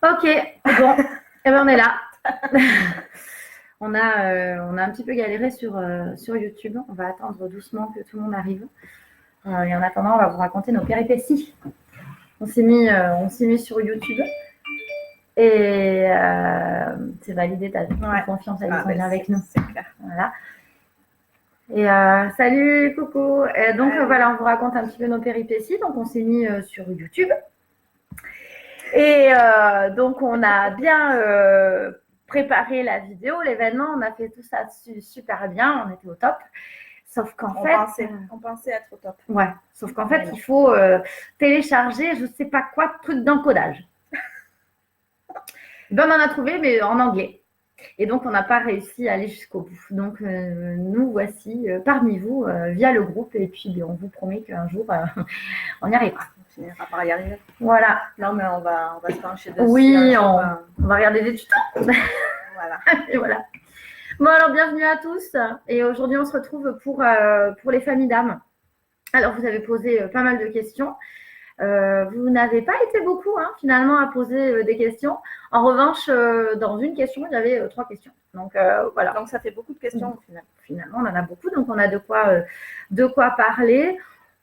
Ok, bon, eh ben on est là. On a un petit peu galéré sur YouTube. On va attendre doucement que tout le monde arrive. Et en attendant, on va vous raconter nos péripéties. On s'est mis sur YouTube. Et c'est validé, t'as confiance, elle est avec nous. C'est clair. Voilà. Et salut, coucou. Et donc voilà, on vous raconte un petit peu nos péripéties. Donc on s'est mis sur YouTube. Et donc on a bien préparé la vidéo, l'événement, on a fait tout ça super bien, on était au top. Sauf qu'en fait, on pensait être au top. Ouais, sauf qu'en fait, il faut télécharger, je sais pas quoi, truc d'encodage. Ben, on en a trouvé, mais en anglais. Et donc, on n'a pas réussi à aller jusqu'au bout. Donc, nous voici parmi vous via le groupe. Et puis, on vous promet qu'un jour, on y arrivera. On finira par y arriver. Voilà. Non, mais on va se pencher dessus. Oui, on va regarder des tutos. Voilà. Et voilà. Bon, alors, bienvenue à tous. Et aujourd'hui, on se retrouve pour les familles d'âmes. Alors, vous avez posé pas mal de questions. Vous n'avez pas été beaucoup, finalement, à poser des questions. En revanche, dans une question, il y avait 3 questions. Donc, voilà. Donc, ça fait beaucoup de questions au final. Finalement, on en a beaucoup, donc on a de quoi parler.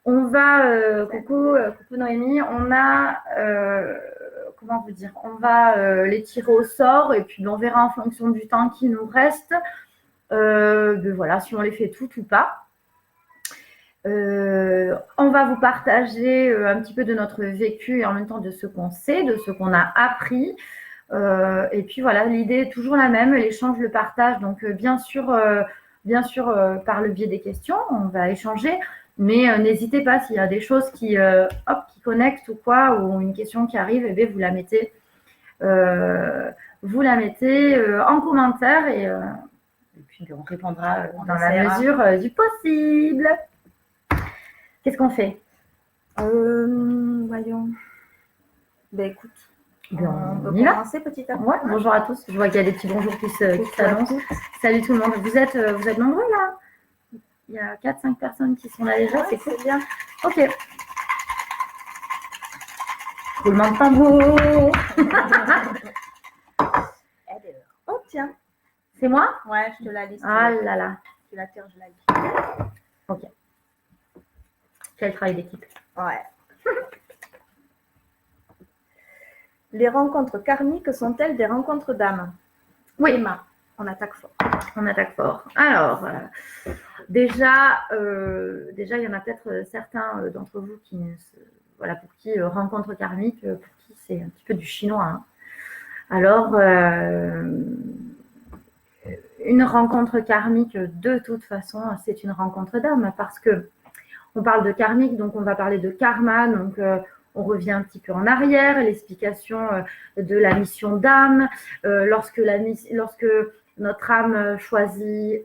On va, coucou Noémie, on a, comment vous dire, on va les tirer au sort et puis on verra en fonction du temps qui nous reste, voilà, si on les fait toutes ou pas. On va vous partager un petit peu de notre vécu et en même temps de ce qu'on sait, de ce qu'on a appris. Et puis voilà, l'idée est toujours la même, l'échange, le partage. Donc bien sûr, par le biais des questions, on va échanger. Mais n'hésitez pas, s'il y a des choses qui connectent ou quoi, ou une question qui arrive, eh bien, vous la mettez en commentaire et puis on répondra dans la mesure du possible. Qu'est-ce qu'on fait? Voyons. Ben écoute, on peut commencer petit à petit. Ouais, bonjour à tous. Je vois qu'il y a des petits bonjours qui s'annoncent. Salut tout le monde. Vous êtes nombreux là? Il y a 4-5 personnes qui sont là déjà. C'est cool. Bien. Ok. Roulement de tambour. Oh tiens. C'est moi? Ouais, je te la lis. Ah là là. Tu la tires, je la lis. Ok. Quel travail d'équipe. Ouais. Les rencontres karmiques sont-elles des rencontres d'âme? Oui. Emma, on attaque fort. On attaque fort. Alors, déjà, il y en a peut-être certains d'entre vous qui, pour qui rencontre karmique, pour qui c'est un petit peu du chinois. Alors, une rencontre karmique, de toute façon, c'est une rencontre d'âme parce que on parle de karmique, donc on va parler de karma, donc on revient un petit peu en arrière, l'explication de la mission d'âme, lorsque notre âme choisit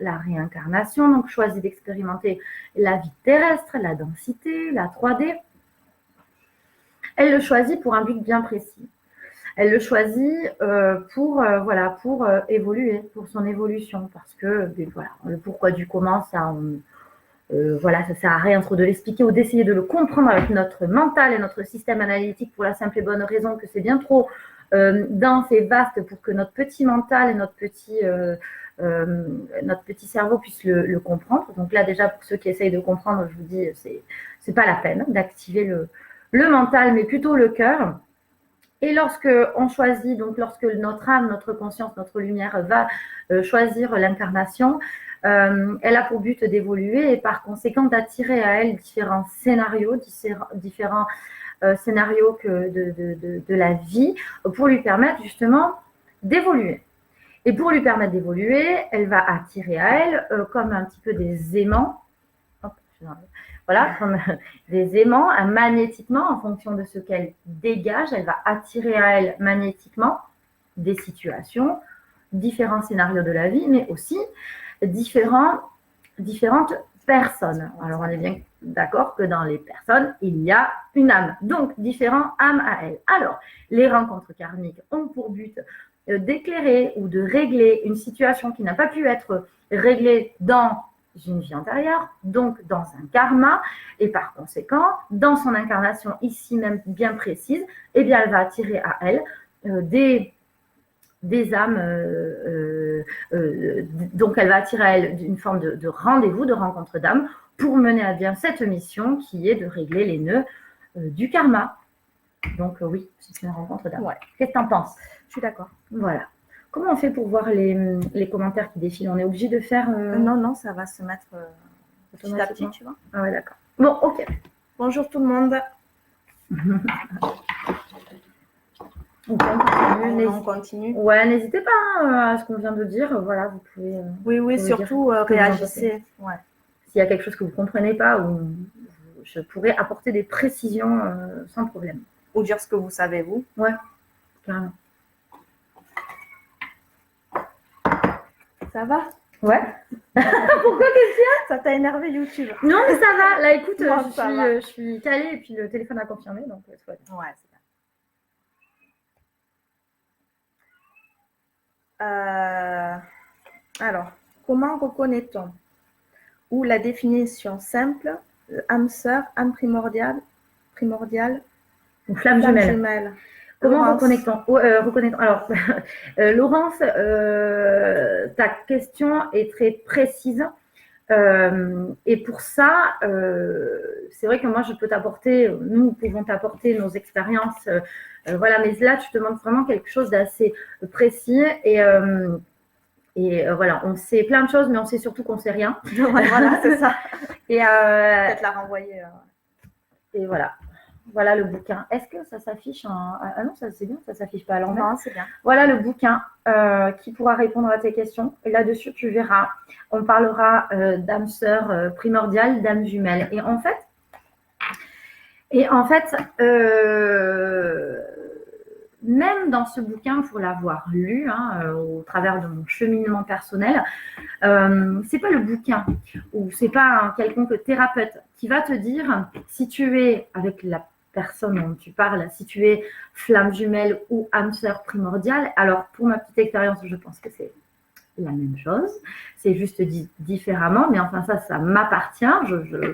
la réincarnation, donc choisit d'expérimenter la vie terrestre, la densité, la 3D, elle le choisit pour un but bien précis. Elle le choisit pour évoluer, pour son évolution, parce que le pourquoi du comment, ça ça sert à rien trop de l'expliquer ou d'essayer de le comprendre avec notre mental et notre système analytique pour la simple et bonne raison que c'est bien trop dense et vaste pour que notre petit mental et notre petit cerveau puissent le comprendre. Donc là, déjà, pour ceux qui essayent de comprendre, je vous dis, c'est pas la peine d'activer le mental, mais plutôt le cœur. Et lorsque on choisit, donc lorsque notre âme, notre conscience, notre lumière va choisir l'incarnation, elle a pour but d'évoluer et par conséquent d'attirer à elle différents scénarios de la vie pour lui permettre justement d'évoluer. Et pour lui permettre d'évoluer, elle va attirer à elle comme un petit peu des aimants, comme des aimants, magnétiquement, en fonction de ce qu'elle dégage, elle va attirer à elle magnétiquement des situations, différents scénarios de la vie, mais aussi différentes personnes. Alors, on est bien d'accord que dans les personnes, il y a une âme. Donc, différentes âmes à elles. Alors, les rencontres karmiques ont pour but d'éclairer ou de régler une situation qui n'a pas pu être réglée dans une vie antérieure, donc dans un karma, et par conséquent, dans son incarnation ici même bien précise, eh bien, elle va attirer à elle des âmes, donc elle va attirer à elle une forme de rendez-vous, de rencontre d'âmes, pour mener à bien cette mission qui est de régler les nœuds du karma. Donc oui, c'est une rencontre d'âmes. Ouais. Qu'est-ce que tu en penses? Je suis d'accord. Voilà. Comment on fait pour voir les commentaires qui défilent? On est obligé de faire... Non, ça va se mettre petit à petit, tu vois. Ah ouais, d'accord. Bon, ok. Bonjour tout le monde. On continue. Ouais, n'hésitez pas à ce qu'on vient de dire. Voilà, vous pouvez... oui, surtout réagissez. Ouais. S'il y a quelque chose que vous ne comprenez pas, je pourrais apporter des précisions sans problème. Ou dire ce que vous savez, vous. Ouais, carrément. Ça va? Ouais. Pourquoi Christian? Ça t'a énervé YouTube? Non, mais ça va. Là, écoute, Non, je suis calée et puis le téléphone a confirmé, donc soit. Ouais, c'est bien. Alors, comment reconnaît-on? Ou la définition simple, âme sœur, âme primordiale, Ou flamme jumelle. Comment reconnaît-on? Alors, Laurence, ta question est très précise. Et pour ça, c'est vrai que moi, nous pouvons t'apporter nos expériences. Voilà, mais là, tu demandes vraiment quelque chose d'assez précis. Et voilà, on sait plein de choses, mais on sait surtout qu'on ne sait rien. Voilà, c'est ça. Et peut-être la renvoyer. Et voilà. Voilà le bouquin. Est-ce que ça s'affiche Ah non, ça c'est bien, ça s'affiche pas à l'envers. Non, c'est bien. Voilà le bouquin qui pourra répondre à tes questions. Et là-dessus, tu verras, on parlera d'âme sœur primordiale, d'âme jumelle. Et en fait, même dans ce bouquin, pour l'avoir lu, au travers de mon cheminement personnel, c'est pas le bouquin ou c'est pas un quelconque thérapeute qui va te dire si tu es avec la personne dont tu parles, si tu es flamme jumelle ou âme sœur primordiale. Alors, pour ma petite expérience, je pense que c'est la même chose. C'est juste dit différemment, mais enfin, ça m'appartient.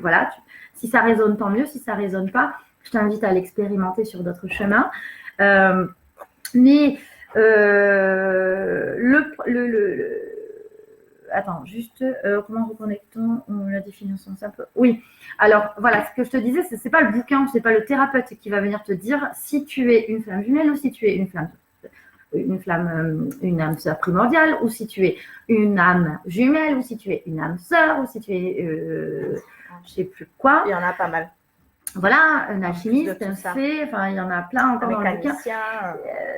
Voilà, si ça résonne, tant mieux. Si ça résonne pas, je t'invite à l'expérimenter sur d'autres chemins. Attends, juste, comment reconnectons la définition simple? Oui, alors voilà, ce que je te disais, c'est pas le bouquin, c'est pas le thérapeute qui va venir te dire si tu es une flamme jumelle ou si tu es une âme sœur primordiale, ou si tu es une âme jumelle, ou si tu es une âme sœur, ou si tu es, je sais plus quoi. Il y en a pas mal. Voilà, un alchimiste, un fée, enfin, il y en a plein encore dans le bouquin.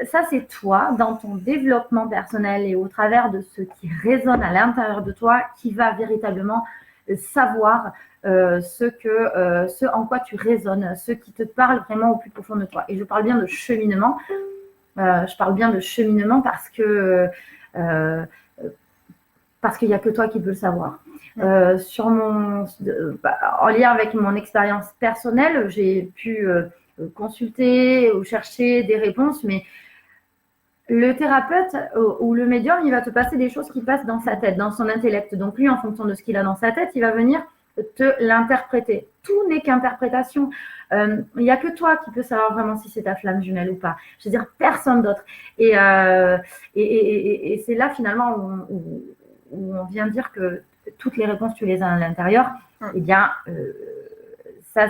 Ça, c'est toi, dans ton développement personnel et au travers de ce qui résonne à l'intérieur de toi, qui va véritablement savoir ce en quoi tu résonnes, ce qui te parle vraiment au plus profond de toi. Et je parle bien de cheminement. Je parle bien de cheminement parce qu'il n'y a que toi qui peux le savoir. En lien avec mon expérience personnelle, j'ai pu consulter ou chercher des réponses, mais le thérapeute ou le médium, il va te passer des choses qui passent dans sa tête, dans son intellect. Donc lui, en fonction de ce qu'il a dans sa tête, il va venir te l'interpréter. Tout n'est qu'interprétation. Il n'y a que toi qui peux savoir vraiment si c'est ta flamme jumelle ou pas. Je veux dire, personne d'autre. Et c'est là finalement où on vient dire que toutes les réponses, tu les as à l'intérieur. Eh bien, ça,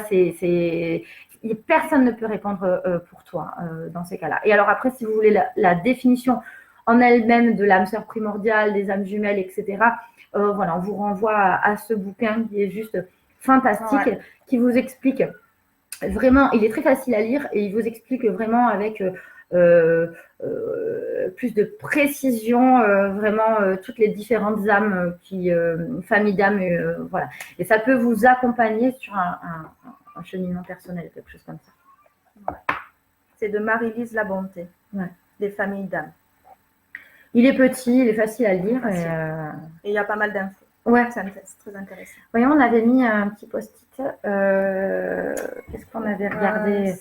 personne ne peut répondre pour toi dans ces cas-là. Et alors après, si vous voulez la définition en elle-même de l'âme sœur primordiale, des âmes jumelles, etc., voilà, on vous renvoie à ce bouquin qui est juste fantastique, qui vous explique vraiment, il est très facile à lire et il vous explique vraiment avec plus de précision vraiment toutes les différentes âmes familles d'âmes, voilà. Et ça peut vous accompagner sur un cheminement personnel, quelque chose comme ça. C'est de Marie-Lise Labonté, des familles d'âmes. Il est petit, il est facile à lire. Et il y a pas mal d'infos. Ouais. C'est très intéressant. Voyons, on avait mis un petit post-it. Qu'est-ce qu'on avait regardé?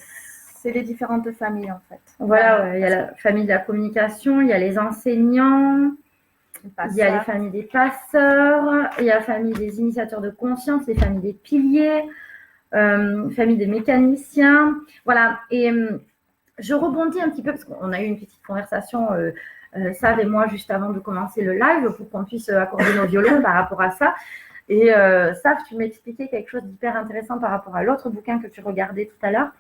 C'est les différentes familles, en fait. Voilà, il y a la famille de la communication, il y a les enseignants. Il y a les familles des passeurs, il y a la famille des initiateurs de conscience, les familles des piliers, famille des mécaniciens. Voilà. Et je rebondis un petit peu parce qu'on a eu une petite conversation, Sav et moi, juste avant de commencer le live pour qu'on puisse accorder nos violons par rapport à ça. Et Sav, tu m'expliquais quelque chose d'hyper intéressant par rapport à l'autre bouquin que tu regardais tout à l'heure.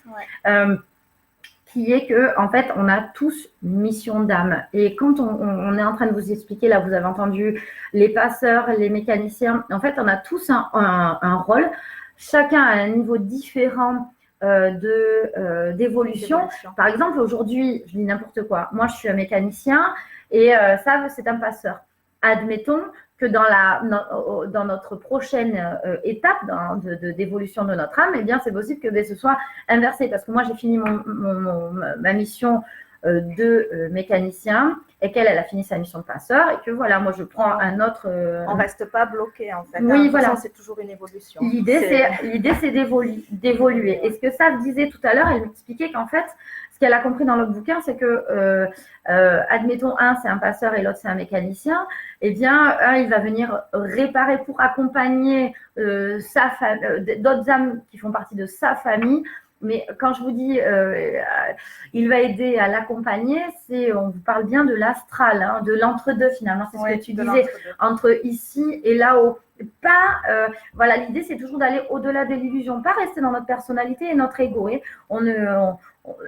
Ouais. Qui est que, en fait, on a tous une mission d'âme. Et quand on est en train de vous expliquer, là, vous avez entendu les passeurs, les mécaniciens, en fait, on a tous un rôle. Chacun a un niveau différent d'évolution. Par exemple, aujourd'hui, je dis n'importe quoi. Moi, je suis un mécanicien et ça, c'est un passeur. Admettons que dans notre prochaine étape d'évolution de notre âme, eh bien, c'est possible que ce soit inversé. Parce que moi, j'ai fini ma mission de mécanicien et qu'elle a fini sa mission de passeur et que voilà, moi, je prends un autre… On ne reste pas bloqué, en fait. Oui, voilà. C'est toujours une évolution. L'idée, c'est d'évoluer. Et ce que Sav disait tout à l'heure, elle m'expliquait qu'en fait, ce qu'elle a compris dans l'autre bouquin, c'est que, admettons, un, c'est un passeur et l'autre, c'est un mécanicien. Eh bien, un, il va venir réparer pour accompagner d'autres âmes qui font partie de sa famille. Mais quand je vous dis, il va aider à l'accompagner, on vous parle bien de l'astral, hein, de l'entre-deux finalement. C'est ce que tu disais, entre ici et là-haut. Pas, voilà, l'idée, c'est toujours d'aller au-delà de l'illusion, pas rester dans notre personnalité et notre ego.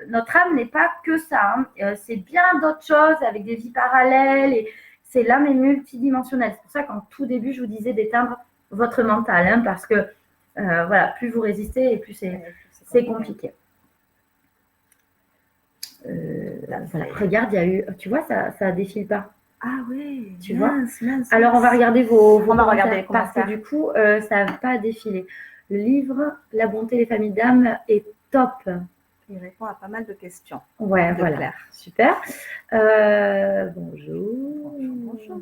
Notre âme n'est pas que ça. Hein. C'est bien d'autres choses avec des vies parallèles. Et c'est l'âme est multidimensionnelle. C'est pour ça qu'en tout début, je vous disais d'éteindre votre mental, hein, parce que voilà, plus vous résistez et plus c'est compliqué. Voilà, regarde, il y a eu, tu vois, ça défile pas. Ah oui, tu vois. Alors on va regarder vos commentaires, parce que du coup, ça n'a pas défilé. Le livre La bonté des familles d'âmes est top. Il répond à pas mal de questions. Ouais, voilà. Claire. Super. Bonjour. Bonjour.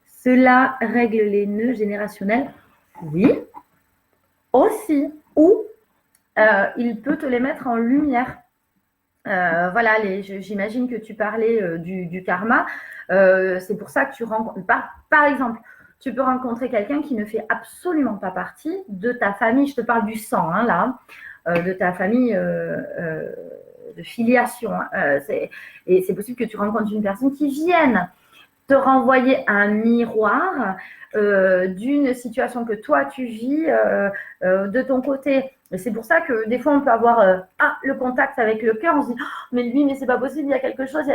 Cela règle les nœuds générationnels. Oui. Aussi. Ou il peut te les mettre en lumière. Voilà, j'imagine que tu parlais du karma. C'est pour ça que tu rencontres. Par exemple, tu peux rencontrer quelqu'un qui ne fait absolument pas partie de ta famille. Je te parle du sang, hein, là. De ta famille de filiation. Et c'est possible que tu rencontres une personne qui vienne te renvoyer un miroir d'une situation que toi tu vis de ton côté. Et c'est pour ça que des fois on peut avoir le contact avec le cœur, on se dit mais lui, mais c'est pas possible, il y a quelque chose.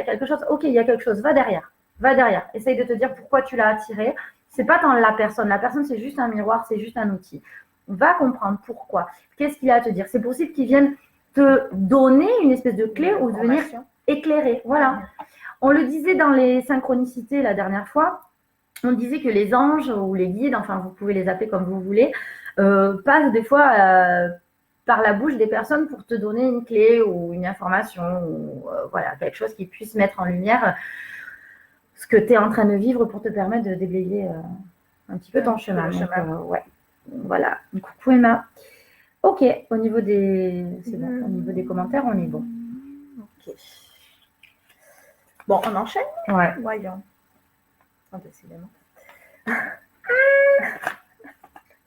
Ok, il y a quelque chose, va derrière. Essaye de te dire pourquoi tu l'as attiré. C'est pas dans la personne c'est juste un miroir, c'est juste un outil. Va comprendre pourquoi. Qu'est-ce qu'il a à te dire? C'est possible qu'il vienne te donner une espèce de clé ou de venir éclairer. Voilà. On le disait dans les synchronicités la dernière fois. On disait que les anges ou les guides, enfin vous pouvez les appeler comme vous voulez, passent des fois par la bouche des personnes pour te donner une clé ou une information ou voilà, quelque chose qui puisse mettre en lumière ce que tu es en train de vivre pour te permettre de déblayer un petit peu ton chemin. Donc, ouais. Voilà, coucou Emma. Ok, au niveau des commentaires, on est bon. Ok. Bon, on enchaîne? Ouais. Voyons. Oh, décidément.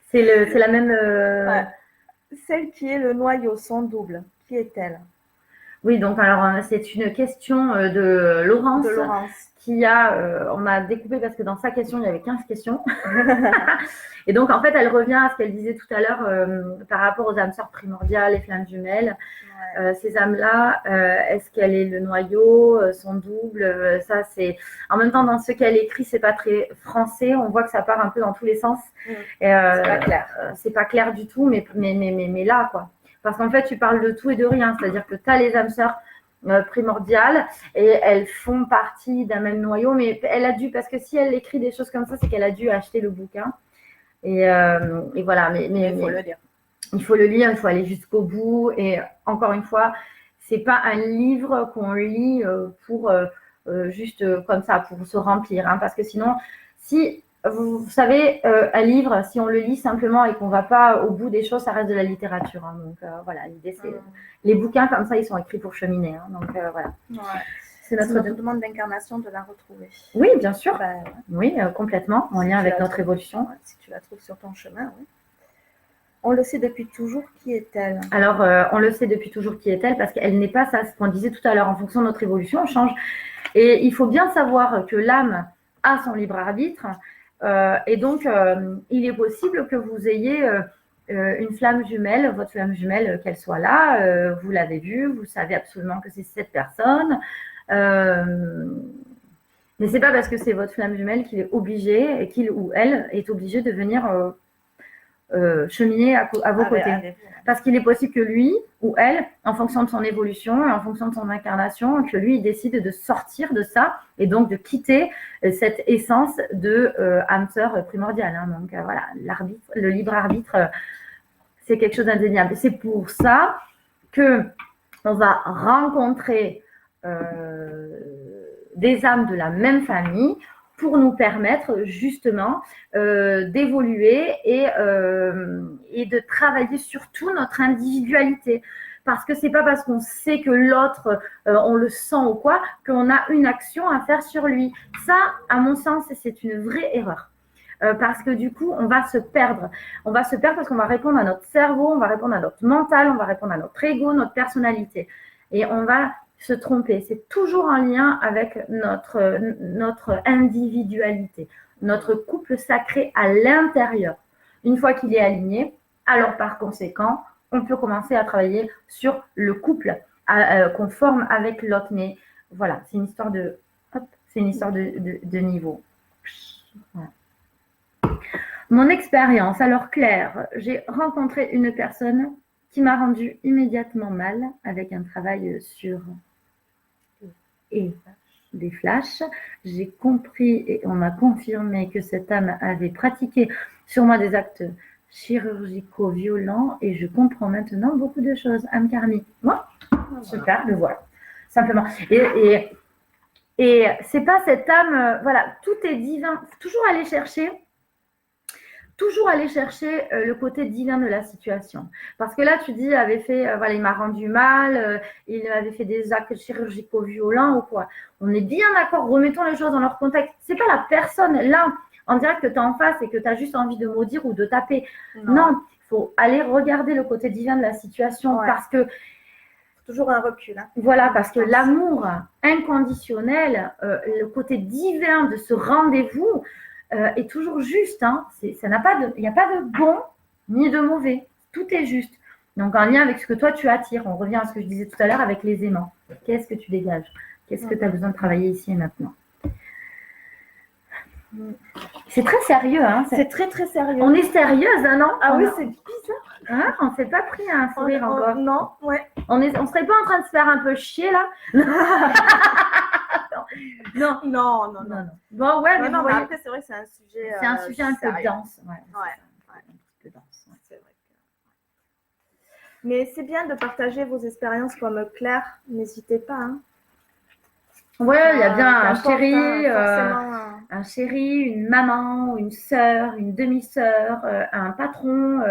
C'est la même… Ouais. Celle qui est le noyau, son double, qui est-elle? Oui, donc alors c'est une question de Laurence. On a découpé parce que dans sa question, il y avait 15 questions. Et donc, en fait, elle revient à ce qu'elle disait tout à l'heure par rapport aux âmes sœurs primordiales, les flammes jumelles. Ouais. Ces âmes-là, est-ce qu'elle est le noyau, son double ça, c'est… En même temps, dans ce qu'elle écrit, c'est pas très français. On voit que ça part un peu dans tous les sens. C'est pas clair. C'est pas clair du tout, mais là, quoi. Parce qu'en fait, tu parles de tout et de rien. C'est-à-dire que tu as les âmes sœurs primordiales et elles font partie d'un même noyau, mais elle a dû, parce que si elle écrit des choses comme ça, c'est qu'elle a dû acheter le bouquin. Et voilà, mais il faut le lire. Il faut le lire, il faut aller jusqu'au bout. Et encore une fois, c'est pas un livre qu'on lit pour juste comme ça, pour se remplir. Hein, parce que sinon, si vous savez, un livre, si on le lit simplement et qu'on ne va pas au bout des choses, ça reste de la littérature. Hein, donc voilà, l'idée c'est… Les bouquins comme ça, ils sont écrits pour cheminer. Hein, donc voilà. Ouais. C'est notre demande d'incarnation de la retrouver. Oui, bien sûr. Ben, ouais. Oui, complètement, en lien avec notre évolution. Si tu la trouves sur ton chemin, oui. On le sait depuis toujours, qui est-elle? Alors, on le sait depuis toujours, qui est-elle, parce qu'elle n'est pas ça, ce qu'on disait tout à l'heure, en fonction de notre évolution, on change. Et il faut bien savoir que l'âme a son libre arbitre, et donc il est possible que vous ayez une flamme jumelle, votre flamme jumelle, qu'elle soit là, vous l'avez vue, vous savez absolument que c'est cette personne, mais c'est pas parce que c'est votre flamme jumelle qu'il est obligé, et qu'il ou elle est obligé de venir cheminer à vos côtés. Parce qu'il est possible que lui ou elle, en fonction de son évolution et en fonction de son incarnation, que lui, il décide de sortir de ça et donc de quitter cette essence de âme sœur primordiale. Hein. Donc voilà, l'arbitre, le libre arbitre, c'est quelque chose d'indéniable. C'est pour ça que on va rencontrer des âmes de la même famille pour nous permettre justement d'évoluer et de travailler surtout notre individualité. Parce que c'est pas parce qu'on sait que l'autre, on le sent ou quoi, qu'on a une action à faire sur lui. Ça, à mon sens, c'est une vraie erreur. Parce que du coup, on va se perdre. On va se perdre parce qu'on va répondre à notre cerveau, on va répondre à notre mental, on va répondre à notre ego, notre personnalité. Et on va se tromper. C'est toujours en lien avec notre individualité, notre couple sacré à l'intérieur. Une fois qu'il est aligné, alors par conséquent, on peut commencer à travailler sur le couple qu'on forme avec l'autre. Mais voilà, c'est une histoire de, de niveau. Voilà. Mon expérience, alors Claire, j'ai rencontré une personne qui m'a rendu immédiatement mal avec un travail sur et des flashs. J'ai compris et on m'a confirmé que cette âme avait pratiqué sur moi des actes chirurgicaux violents et je comprends maintenant beaucoup de choses. Âme karmique. Moi, super, le voilà. Simplement. Et c'est pas cette âme, voilà, tout est divin. Toujours aller chercher le côté divin de la situation. Parce que là, tu dis, voilà, il m'a rendu mal, il avait fait des actes chirurgicaux violents ou quoi. On est bien d'accord, remettons les choses dans leur contexte. C'est pas la personne là, en direct, que tu as en face et que tu as juste envie de maudire ou de taper. Non, il faut aller regarder le côté divin de la situation parce que toujours un recul. Hein. Voilà, parce que l'amour inconditionnel, le côté divin de ce rendez-vous, est toujours juste. Hein. Il n'y a pas de bon ni de mauvais. Tout est juste. Donc, en lien avec ce que toi, tu attires. On revient à ce que je disais tout à l'heure avec les aimants. Qu'est-ce que tu dégages? Qu'est-ce que tu as besoin de travailler ici et maintenant? C'est très sérieux. Hein. C'est très, très sérieux. On est sérieuse, hein, non? Ah oui, c'est bizarre. Hein, on ne s'est pas pris un sourire encore. Non, ouais. On serait pas en train de se faire un peu chier, là? Non. Bon, ouais, mais mais après, c'est vrai que c'est un sujet. C'est un sujet un peu dense. Ouais. Un peu dense. C'est vrai. Mais c'est bien de partager vos expériences comme Claire. N'hésitez pas. Hein. Ouais, il y a bien un chéri, une maman, une sœur, une demi-sœur, un patron.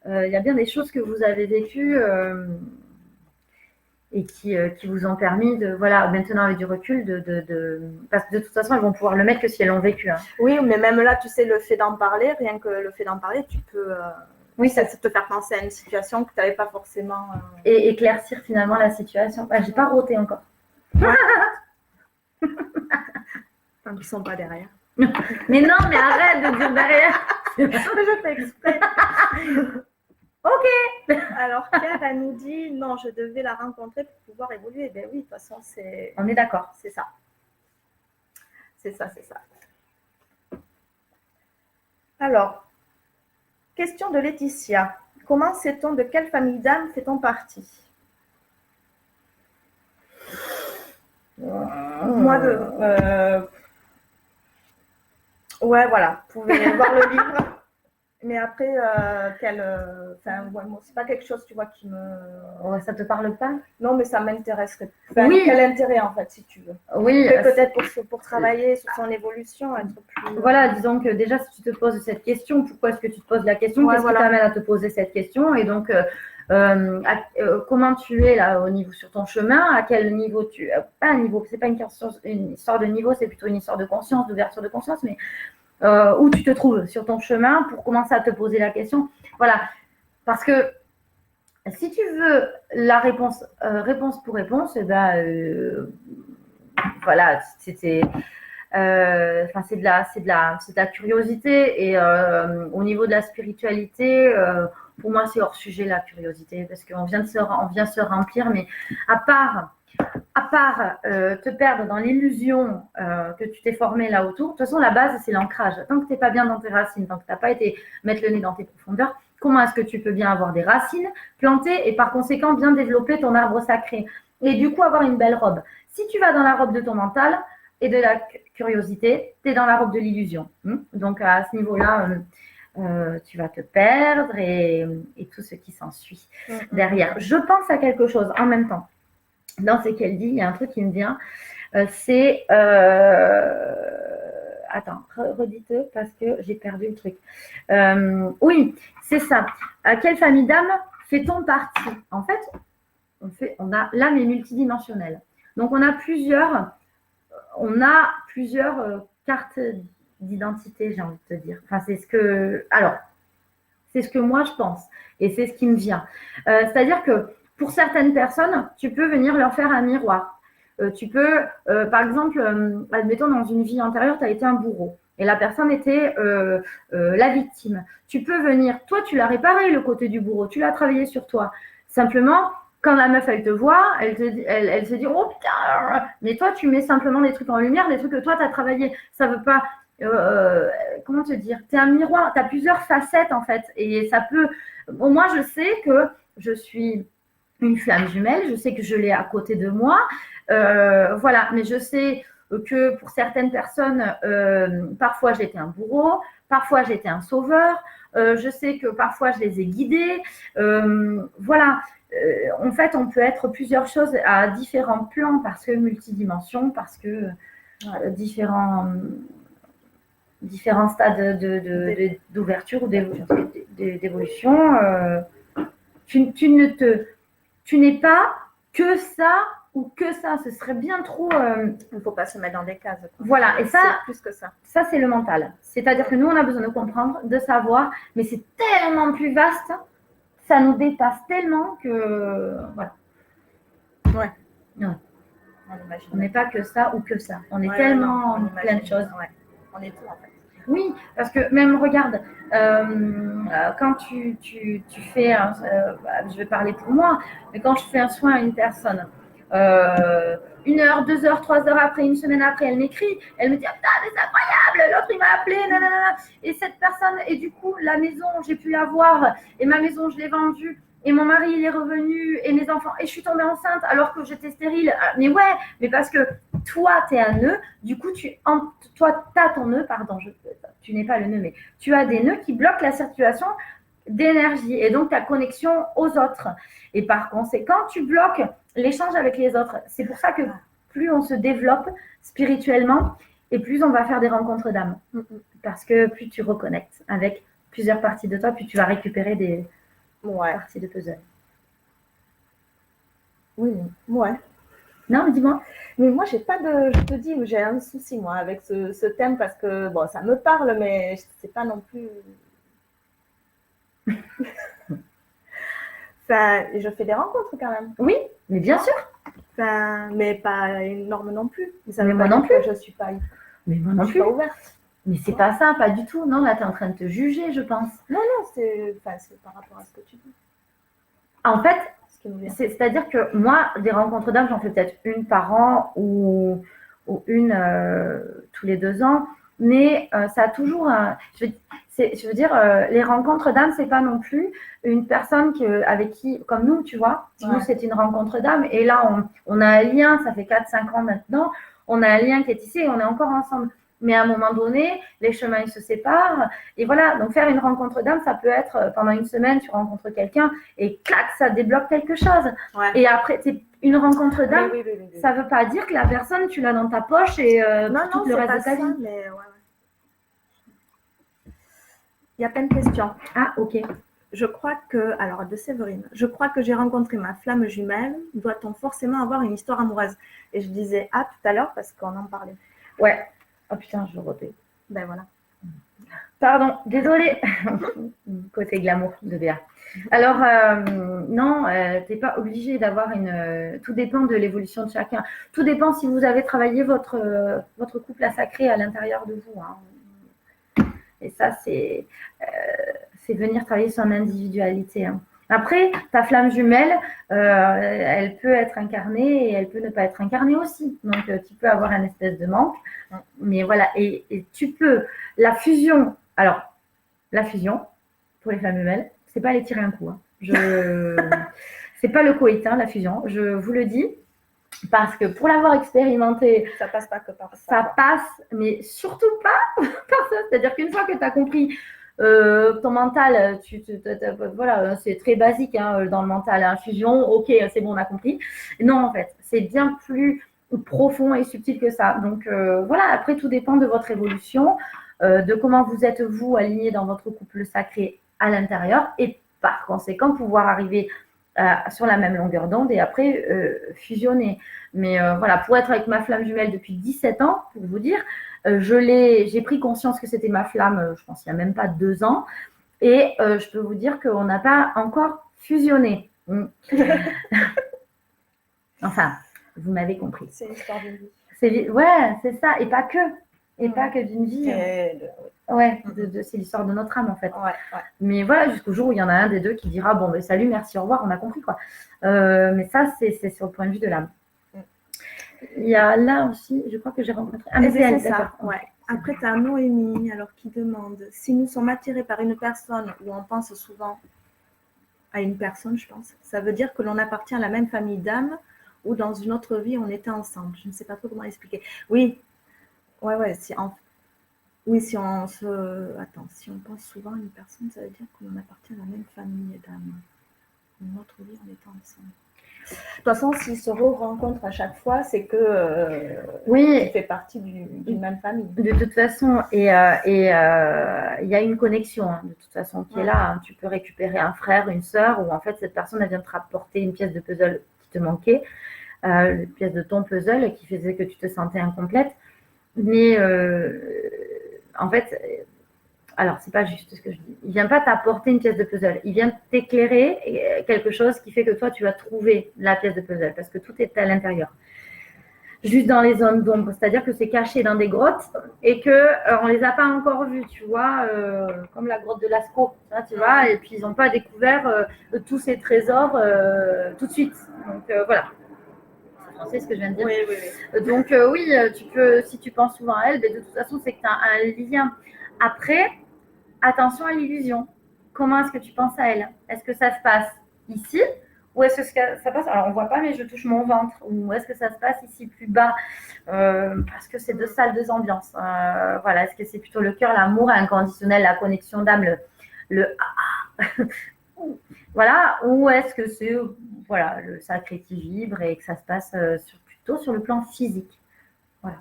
Il y a bien des choses que vous avez vécues. Et qui vous ont permis de, voilà, maintenant avec du recul, parce que de toute façon, elles vont pouvoir le mettre que si elles l'ont vécu. Hein. Oui, mais même là, tu sais, le fait d'en parler, rien que le fait d'en parler, tu peux ça te faire penser à une situation que tu n'avais pas forcément... Et éclaircir finalement la situation. J'ai pas roté encore. Tant qu'ils ne sont pas derrière. Mais non, mais arrête de dire derrière. Je fais exprès. Ok. Alors Claire, elle nous dit non, je devais la rencontrer pour pouvoir évoluer. Ben oui, de toute façon, c'est. On est d'accord. C'est ça. Alors, question de Laetitia. Comment sait-on de quelle famille d'âmes fait-on partie? Moi, ouais, voilà. Vous pouvez voir le livre. Mais après, c'est pas quelque chose, tu vois, qui me... Ouais, ça te parle pas? Non, mais ça m'intéresserait. Oui. Quel intérêt, en fait, si tu veux? Oui. Peut-être pour travailler sur son évolution, être plus... Voilà, disons que déjà, si tu te poses cette question, pourquoi est-ce que tu te poses la question? Qu'est-ce qui t'amène à te poser cette question? Et donc, comment tu es là au niveau sur ton chemin, à quel niveau pas un niveau, c'est pas une histoire de niveau, c'est plutôt une histoire de conscience, d'ouverture de conscience, mais où tu te trouves sur ton chemin pour commencer à te poser la question. Voilà, parce que si tu veux la réponse pour réponse, voilà, c'est de la curiosité et au niveau de la spiritualité, pour moi c'est hors sujet la curiosité parce qu'on vient se remplir, mais à part te perdre dans l'illusion que tu t'es formé là autour, de toute façon la base c'est l'ancrage. Tant que tu n'es pas bien dans tes racines, tant que tu n'as pas été mettre le nez dans tes profondeurs, comment est-ce que tu peux bien avoir des racines plantées et par conséquent bien développer ton arbre sacré et du coup avoir une belle robe? Si tu vas dans la robe de ton mental et de la curiosité, tu es dans la robe de l'illusion. Donc à ce niveau-là, tu vas te perdre et tout ce qui s'ensuit derrière. Je pense à quelque chose en même temps. Dans ce qu'elle dit, il y a un truc qui me vient. C'est... Attends, redis-te parce que j'ai perdu le truc. Oui, c'est ça. À quelle famille d'âme fait-on partie? En fait, l'âme est multidimensionnelle. Donc, on a plusieurs cartes d'identité, j'ai envie de te dire. Enfin, c'est ce que moi je pense et c'est ce qui me vient. C'est-à-dire que pour certaines personnes, tu peux venir leur faire un miroir. Tu peux, par exemple, admettons dans une vie antérieure, tu as été un bourreau et la personne était la victime. Tu peux venir, toi tu l'as réparé le côté du bourreau, tu l'as travaillé sur toi. Simplement, quand la meuf elle te voit, elle se dit oh putain, mais toi tu mets simplement des trucs en lumière, des trucs que toi tu as travaillé. Ça veut pas, comment te dire, tu es un miroir, tu as plusieurs facettes en fait et ça peut, bon, moi je sais que je suis une flamme jumelle, je sais que je l'ai à côté de moi, voilà, mais je sais que pour certaines personnes, parfois j'étais un bourreau, parfois j'étais un sauveur, je sais que parfois je les ai guidés, voilà, en fait on peut être plusieurs choses à différents plans parce que multidimension, parce que différents stades d'ouverture ou d'évolution, tu n'es pas que ça ou que ça. Ce serait bien trop. Il ne faut pas se mettre dans des cases. Voilà, et ça, c'est plus que ça. Ça, c'est le mental. C'est-à-dire que nous, on a besoin de comprendre, de savoir, mais c'est tellement plus vaste, ça nous dépasse tellement que. Voilà. Ouais. On n'est pas que ça ou que ça. On est tellement plein de choses. Ouais. On est tout en fait. Oui, parce que même, regarde, quand tu fais, je vais parler pour moi, mais quand je fais un soin à une personne, 1 heure, 2 heures, 3 heures après, une semaine après, elle m'écrit, elle me dit « Ah, mais c'est incroyable, l'autre il m'a appelé, nanana. » Et cette personne, et du coup, la maison, j'ai pu la voir, et ma maison, je l'ai vendue, et mon mari, il est revenu, et mes enfants, et je suis tombée enceinte alors que j'étais stérile. Mais ouais, mais parce que toi, tu es un nœud, du coup, toi, tu as ton nœud, pardon, tu n'es pas le nœud, mais tu as des nœuds qui bloquent la circulation d'énergie et donc ta connexion aux autres. Et par conséquent, tu bloques l'échange avec les autres. C'est pour ça que plus on se développe spirituellement et plus on va faire des rencontres d'âme. Parce que plus tu reconnectes avec plusieurs parties de toi, plus tu vas récupérer des parties de puzzle. Oui, ouais. Non, mais dis-moi. Mais moi, j'ai pas de. Je te dis, j'ai un souci, moi, avec ce thème parce que, bon, ça me parle, mais c'est pas non plus. Enfin, je fais des rencontres quand même. Oui, mais bien sûr. Enfin, mais pas énorme non plus. Mais moi non plus. Je suis pas. Mais moi non plus. Je suis pas ouverte. Mais c'est pas ça, pas du tout. Non, là, tu es en train de te juger, je pense. Non, c'est par rapport à ce que tu dis. En fait, c'est-à-dire que moi, des rencontres d'âme, j'en fais peut-être une par an ou une tous les 2 ans. Mais ça a toujours je veux dire, les rencontres d'âme, c'est pas non plus une personne avec qui, comme nous, tu vois, nous, c'est une rencontre d'âme. Et là, on a un lien, ça fait 4-5 ans maintenant, on a un lien qui est tissé et on est encore ensemble. Mais à un moment donné, les chemins ils se séparent. Et voilà, donc faire une rencontre d'âme, ça peut être pendant une semaine, tu rencontres quelqu'un et clac, ça débloque quelque chose. Ouais. Et après, une rencontre d'âme, ça ne veut pas dire que la personne, tu l'as dans ta poche et tout le reste de ta vie. Mais Il y a plein de questions. Ah, ok. Je crois que, alors de Séverine, je crois que j'ai rencontré ma flamme jumelle. Doit-on forcément avoir une histoire amoureuse? Et je disais tout à l'heure parce qu'on en parlait. Ouais. Oh putain, je rotais. Ben voilà. Pardon, désolée. Côté glamour de Béa. Alors, non, t'es pas obligé d'avoir une. Tout dépend de l'évolution de chacun. Tout dépend si vous avez travaillé votre couple à sacré à l'intérieur de vous. Hein. Et ça, c'est venir travailler son individualité. Hein. Après, ta flamme jumelle, elle peut être incarnée et elle peut ne pas être incarnée aussi. Donc, tu peux avoir un espèce de manque. Mais voilà, et tu peux. La fusion, alors, la fusion, pour les flammes jumelles, c'est pas aller tirer un coup. Hein. C'est pas le coït, hein, la fusion. Je vous le dis. Parce que pour l'avoir expérimenté, ça passe pas que par ça. Ça passe, mais surtout pas par ça. C'est-à-dire qu'une fois que tu as compris ton mental, voilà, c'est très basique hein, dans le mental. Hein, fusion, ok, c'est bon, on a compris. Non, en fait, c'est bien plus profond et subtil que ça. Donc voilà, après, tout dépend de votre évolution, de comment vous êtes, vous, aligné dans votre couple sacré à l'intérieur et par conséquent, pouvoir arriver sur la même longueur d'onde et après fusionner. Mais voilà, pour être avec ma flamme jumelle depuis 17 ans, pour vous dire, j'ai pris conscience que c'était ma flamme, je pense, il n'y a même pas 2 ans. Et je peux vous dire qu'on n'a pas encore fusionné. Enfin, vous m'avez compris. C'est l'histoire d'une vie. Ouais, c'est ça. Et pas que. Et pas que d'une vie. Ouais, c'est l'histoire de notre âme en fait. Ouais. Mais voilà, jusqu'au jour où il y en a un des deux qui dira bon, ben, salut, merci, au revoir, on a compris quoi. Mais ça, c'est sur le point de vue de l'âme. Il y a là aussi, je crois que j'ai rencontré. Ah, mais c'est ça, ouais. Après, tu as Noémie alors, qui demande si nous sommes attirés par une personne ou on pense souvent à une personne, je pense, ça veut dire que l'on appartient à la même famille d'âmes ou dans une autre vie on était ensemble. Je ne sais pas trop comment expliquer. Oui, ouais, oui, si on pense souvent à une personne, ça veut dire que l'on appartient à la même famille d'âmes. Une autre vie on était ensemble. De toute façon, s'ils se rencontrent à chaque fois, c'est que il fait partie d'une même famille. De toute façon, il y a une connexion, hein, de toute façon, qui est là. Hein. Tu peux récupérer un frère, une sœur, ou en fait, cette personne, elle vient te rapporter une pièce de puzzle qui te manquait, une pièce de ton puzzle qui faisait que tu te sentais incomplète. Mais en fait, alors c'est pas juste ce que je dis. Il vient pas t'apporter une pièce de puzzle. Il vient t'éclairer quelque chose qui fait que toi, tu vas trouver la pièce de puzzle parce que tout est à l'intérieur. Juste dans les zones d'ombre, c'est-à-dire que c'est caché dans des grottes et que on les a pas encore vus, tu vois, comme la grotte de Lascaux, tu vois, et puis ils n'ont pas découvert tous ces trésors tout de suite. Donc voilà. C'est ce que je viens de dire. Oui. Donc oui, tu peux, si tu penses souvent à elle, mais de toute façon, c'est que tu as un lien. Après, attention à l'illusion. Comment est-ce que tu penses à elle? Est-ce que ça se passe ici? Ou est-ce que ça passe, alors on ne voit pas, mais je touche mon ventre. Ou est-ce que ça se passe ici plus bas? Parce que c'est deux salles, deux ambiances. Voilà, est-ce que c'est plutôt le cœur, l'amour inconditionnel, la connexion d'âme, le voilà, ou est-ce que c'est voilà, le sacré qui vibre et que ça se passe plutôt sur le plan physique? Voilà.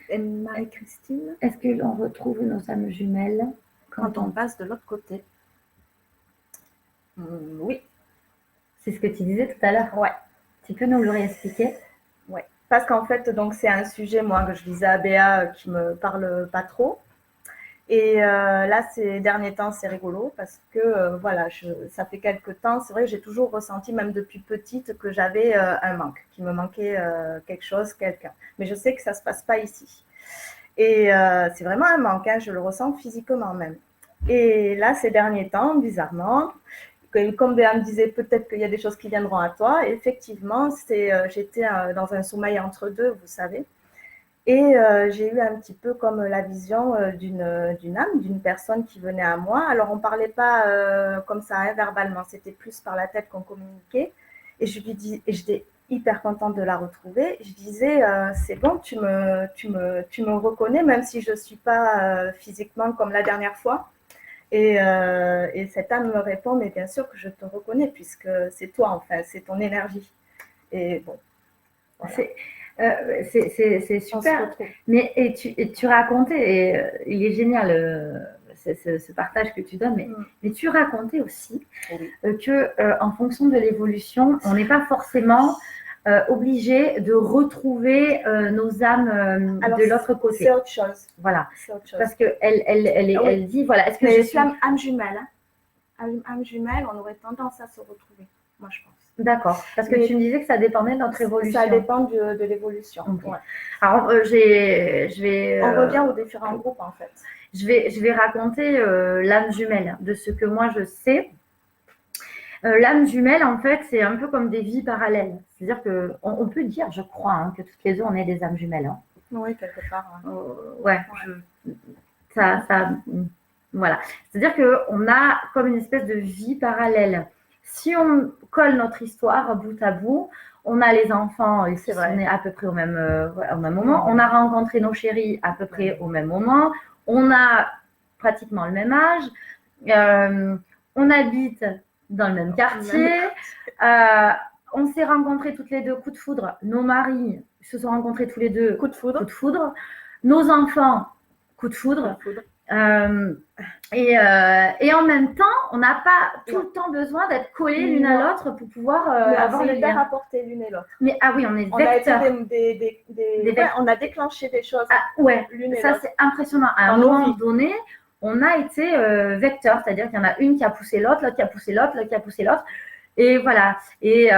Et Marie-Christine, est-ce que l'on retrouve nos âmes jumelles quand on passe de l'autre côté? Oui. C'est ce que tu disais tout à l'heure. Ouais. Tu peux nous le réexpliquer? Ouais. Parce qu'en fait, donc c'est un sujet, moi, que je disais à Béa, qui me parle pas trop. Et là, ces derniers temps, c'est rigolo parce que voilà, ça fait quelques temps, c'est vrai que j'ai toujours ressenti, même depuis petite, que j'avais un manque, qu'il me manquait quelque chose, quelqu'un. Mais je sais que ça ne se passe pas ici. Et c'est vraiment un manque, hein, je le ressens physiquement même. Et là, ces derniers temps, bizarrement, comme Béa me disait, peut-être qu'il y a des choses qui viendront à toi. Et effectivement, j'étais dans un sommeil entre deux, vous savez. Et j'ai eu un petit peu comme la vision d'une âme, d'une personne qui venait à moi. Alors, on ne parlait pas comme ça, hein, verbalement, c'était plus par la tête qu'on communiquait. Et je lui dis, et j'étais hyper contente de la retrouver. Je disais, c'est bon, tu me reconnais, même si je ne suis pas physiquement comme la dernière fois. Et cette âme me répond, mais bien sûr que je te reconnais, puisque c'est toi, enfin, c'est ton énergie. Et bon, voilà. C'est On se super. retrouve. Mais et tu racontais, et il est génial ce partage que tu donnes, mais tu racontais aussi Oui. que en fonction de l'évolution, on n'est pas forcément obligé de retrouver nos âmes Alors, de l'autre côté. c'est autre chose. Voilà. C'est autre chose. Parce qu'elle elle dit, voilà, est-ce que Mais je suis... âme jumelle, hein. Âme jumelle, on aurait tendance à se retrouver, moi je pense. D'accord. Parce que tu me disais que ça dépendait de notre évolution. Ça dépend de l'évolution. Okay. Ouais. Alors, je vais... On revient aux différents groupes, en fait. Je vais raconter l'âme jumelle, de ce que moi je sais. L'âme jumelle, en fait, c'est un peu comme des vies parallèles. C'est-à-dire qu'on peut dire, je crois, hein, que toutes les deux, on est des âmes jumelles. Hein. Oui, quelque part. Hein. Ouais. Voilà. C'est-à-dire qu'on a comme une espèce de vie parallèle. Si on colle notre histoire bout à bout, on a les enfants qui sont nés à peu près au même moment. On a rencontré nos chéris à peu près au même moment. On a pratiquement le même âge. On habite dans le même quartier. On s'est rencontrés toutes les deux, coup de foudre. Nos maris se sont rencontrés tous les deux, coup de foudre. Nos enfants, coup de foudre. Et en même temps, on n'a pas tout le temps besoin d'être collés l'une à l'autre pour pouvoir avoir le lien. Rapporter l'une et l'autre. Mais ah oui, on est vecteurs. On a déclenché des choses. Ah, ouais, ça c'est impressionnant. À un moment donné, on a été vecteurs, c'est-à-dire qu'il y en a une qui a poussé l'autre, l'autre qui a poussé l'autre, l'autre qui a poussé l'autre. Et voilà. Et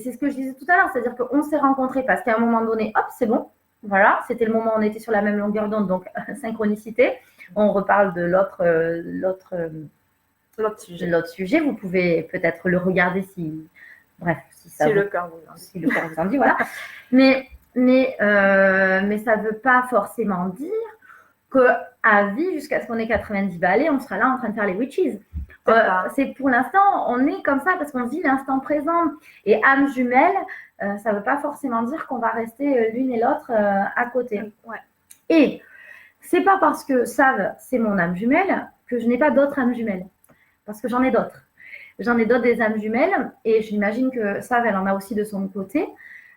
c'est ce que je disais tout à l'heure, c'est-à-dire qu'on s'est rencontrés parce qu'à un moment donné, hop, c'est bon. Voilà, c'était le moment où on était sur la même longueur d'onde, donc synchronicité. On reparle de l'autre sujet. Vous pouvez peut-être le regarder si le cœur vous en dit, voilà. Mais ça ne veut pas forcément dire qu'à vie, jusqu'à ce qu'on ait 90 balais, on sera là en train de faire les witches. C'est pour l'instant, on est comme ça parce qu'on vit l'instant présent. Et âme jumelle, ça ne veut pas forcément dire qu'on va rester l'une et l'autre à côté. Ouais. Et c'est pas parce que Save, c'est mon âme jumelle, que je n'ai pas d'autres âmes jumelles. Parce que j'en ai d'autres. J'en ai d'autres des âmes jumelles, et j'imagine que Save, elle en a aussi de son côté.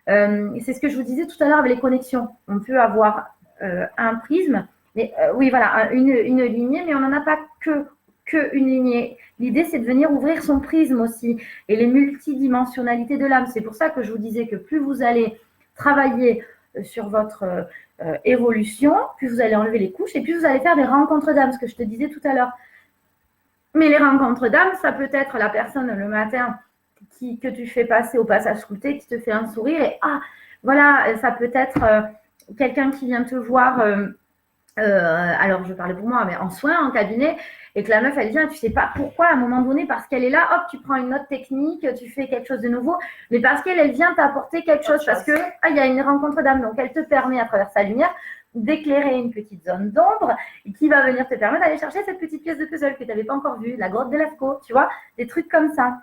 C'est ce que je vous disais tout à l'heure avec les connexions. On peut avoir un prisme, mais oui, voilà, une lignée, mais on n'en a pas que une lignée. L'idée, c'est de venir ouvrir son prisme aussi, et les multidimensionnalités de l'âme. C'est pour ça que je vous disais que plus vous allez travailler sur votre évolution, plus vous allez enlever les couches, et plus vous allez faire des rencontres d'âme, ce que je te disais tout à l'heure. Mais les rencontres d'âme, ça peut être la personne le matin que tu fais passer au passage scruté, qui te fait un sourire, et voilà, ça peut être quelqu'un qui vient te voir, alors je parlais pour moi, mais en soins, en cabinet, et que la meuf, elle vient, tu sais pas pourquoi, à un moment donné, parce qu'elle est là, hop, tu prends une autre technique, tu fais quelque chose de nouveau, mais parce qu'elle vient t'apporter quelque chose, parce que il y a une rencontre d'âme, donc elle te permet, à travers sa lumière, d'éclairer une petite zone d'ombre qui va venir te permettre d'aller chercher cette petite pièce de puzzle que tu n'avais pas encore vue, la grotte de Lascaux, tu vois, des trucs comme ça.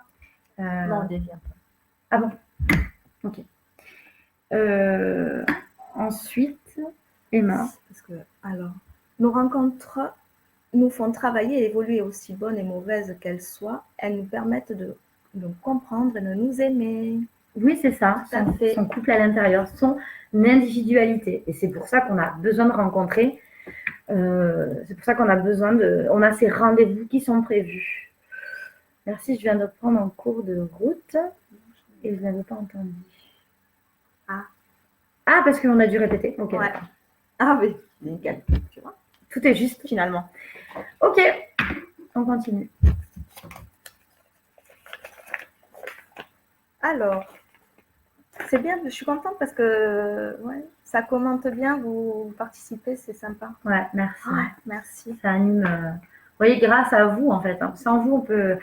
Non, on dévie un peu. Ah bon? Ok. Ensuite, Emma. Parce que, alors, nos rencontres nous font travailler et évoluer, aussi bonnes et mauvaises qu'elles soient. Elles nous permettent de nous comprendre et de nous aimer. Oui, c'est ça. Son couple à l'intérieur, son individualité. Et c'est pour ça qu'on a besoin de rencontrer. C'est pour ça qu'on a besoin de... On a ces rendez-vous qui sont prévus. Merci, je viens de prendre en cours de route et je n'avais pas entendu. Ah, parce qu'on a dû répéter. Ok. Ouais. Ah oui, nickel. Tu vois, tout est juste finalement. Ok, on continue. Alors, c'est bien, je suis contente parce que ça commente bien, vous participez, c'est sympa. Ouais, merci. Ouais, merci. Ça anime. Vous voyez, grâce à vous, en fait. Hein. Sans vous, on peut.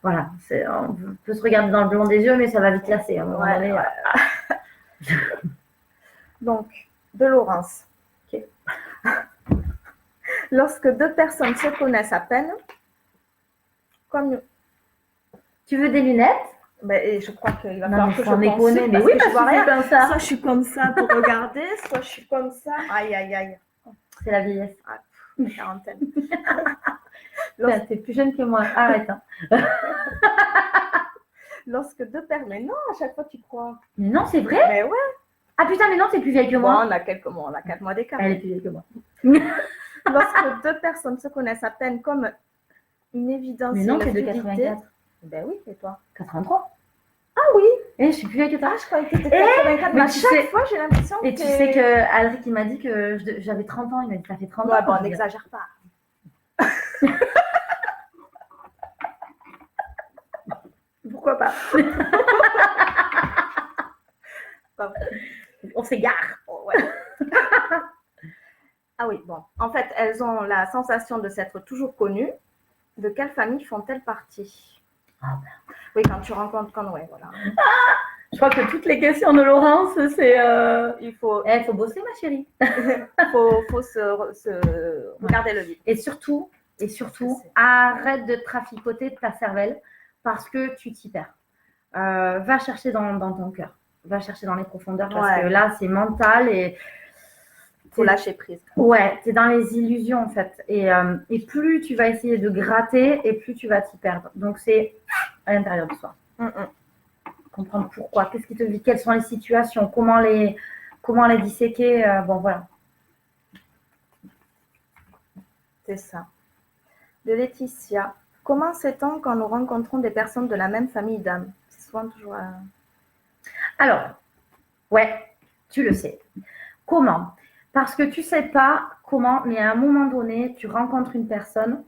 Voilà, on peut se regarder dans le blanc des yeux, mais ça va vite lasser. À un moment donné, Donc, de Laurence. Okay. Lorsque deux personnes se connaissent à peine, comme... Tu veux des lunettes? Et je crois qu'il va falloir que je consulte, mais oui, parce que je vois rien comme ça. Soit je suis comme ça pour regarder, soit je suis comme ça. Aïe, aïe, aïe. C'est la vieillesse. La quarantaine. T'es plus jeune que moi. Arrête. Hein. Lorsque deux personnes... Mais non, à chaque fois tu crois. Mais non, c'est vrai. Mais ouais. Ah putain, mais non, t'es plus vieille que Bon, moi. on a 4 mois d'écart. Elle est plus vieille que moi. Lorsque deux personnes se connaissent à peine comme une évidence Mais et non, une t'es de fluidité. 84. Ben oui, et toi? 83. Ah oui. Et je suis plus vieille que toi. Ah, je croyais que t'étais 84, mais à tu chaque sais- fois, j'ai l'impression que Et tu sais que Alric, il m'a dit que j'avais 30 ans. Il m'a dit, ça fait 30 Ouais, ans. bon, Je dis, n'exagère pas. pourquoi pas? Pardon. On s'égare. Oh, ouais. Ah oui, bon. En fait, elles ont la sensation de s'être toujours connues. De quelle famille font-elles partie? Ah Oui, quand tu rencontres, ouais, voilà. Je crois que toutes les questions de Laurence, c'est. Il faut, Faut bosser, ma chérie. faut se regarder le vide. Et surtout, arrête de traficoter de ta cervelle parce que tu t'y perds. Va chercher dans ton cœur. Va chercher dans les profondeurs parce que là, c'est mental et. Faut lâcher prise. Ouais, t'es dans les illusions en fait. Et plus tu vas essayer de gratter et plus tu vas t'y perdre. Donc c'est à l'intérieur de soi. Comprendre pourquoi, qu'est-ce qui te vit, quelles sont les situations, comment les disséquer. Bon, voilà. C'est ça. De Laetitia. Comment sait-on quand nous rencontrons des personnes de la même famille d'âme? C'est souvent toujours. Alors, ouais, tu le sais. Comment? Parce que tu sais pas comment, mais à un moment donné, tu rencontres une personne.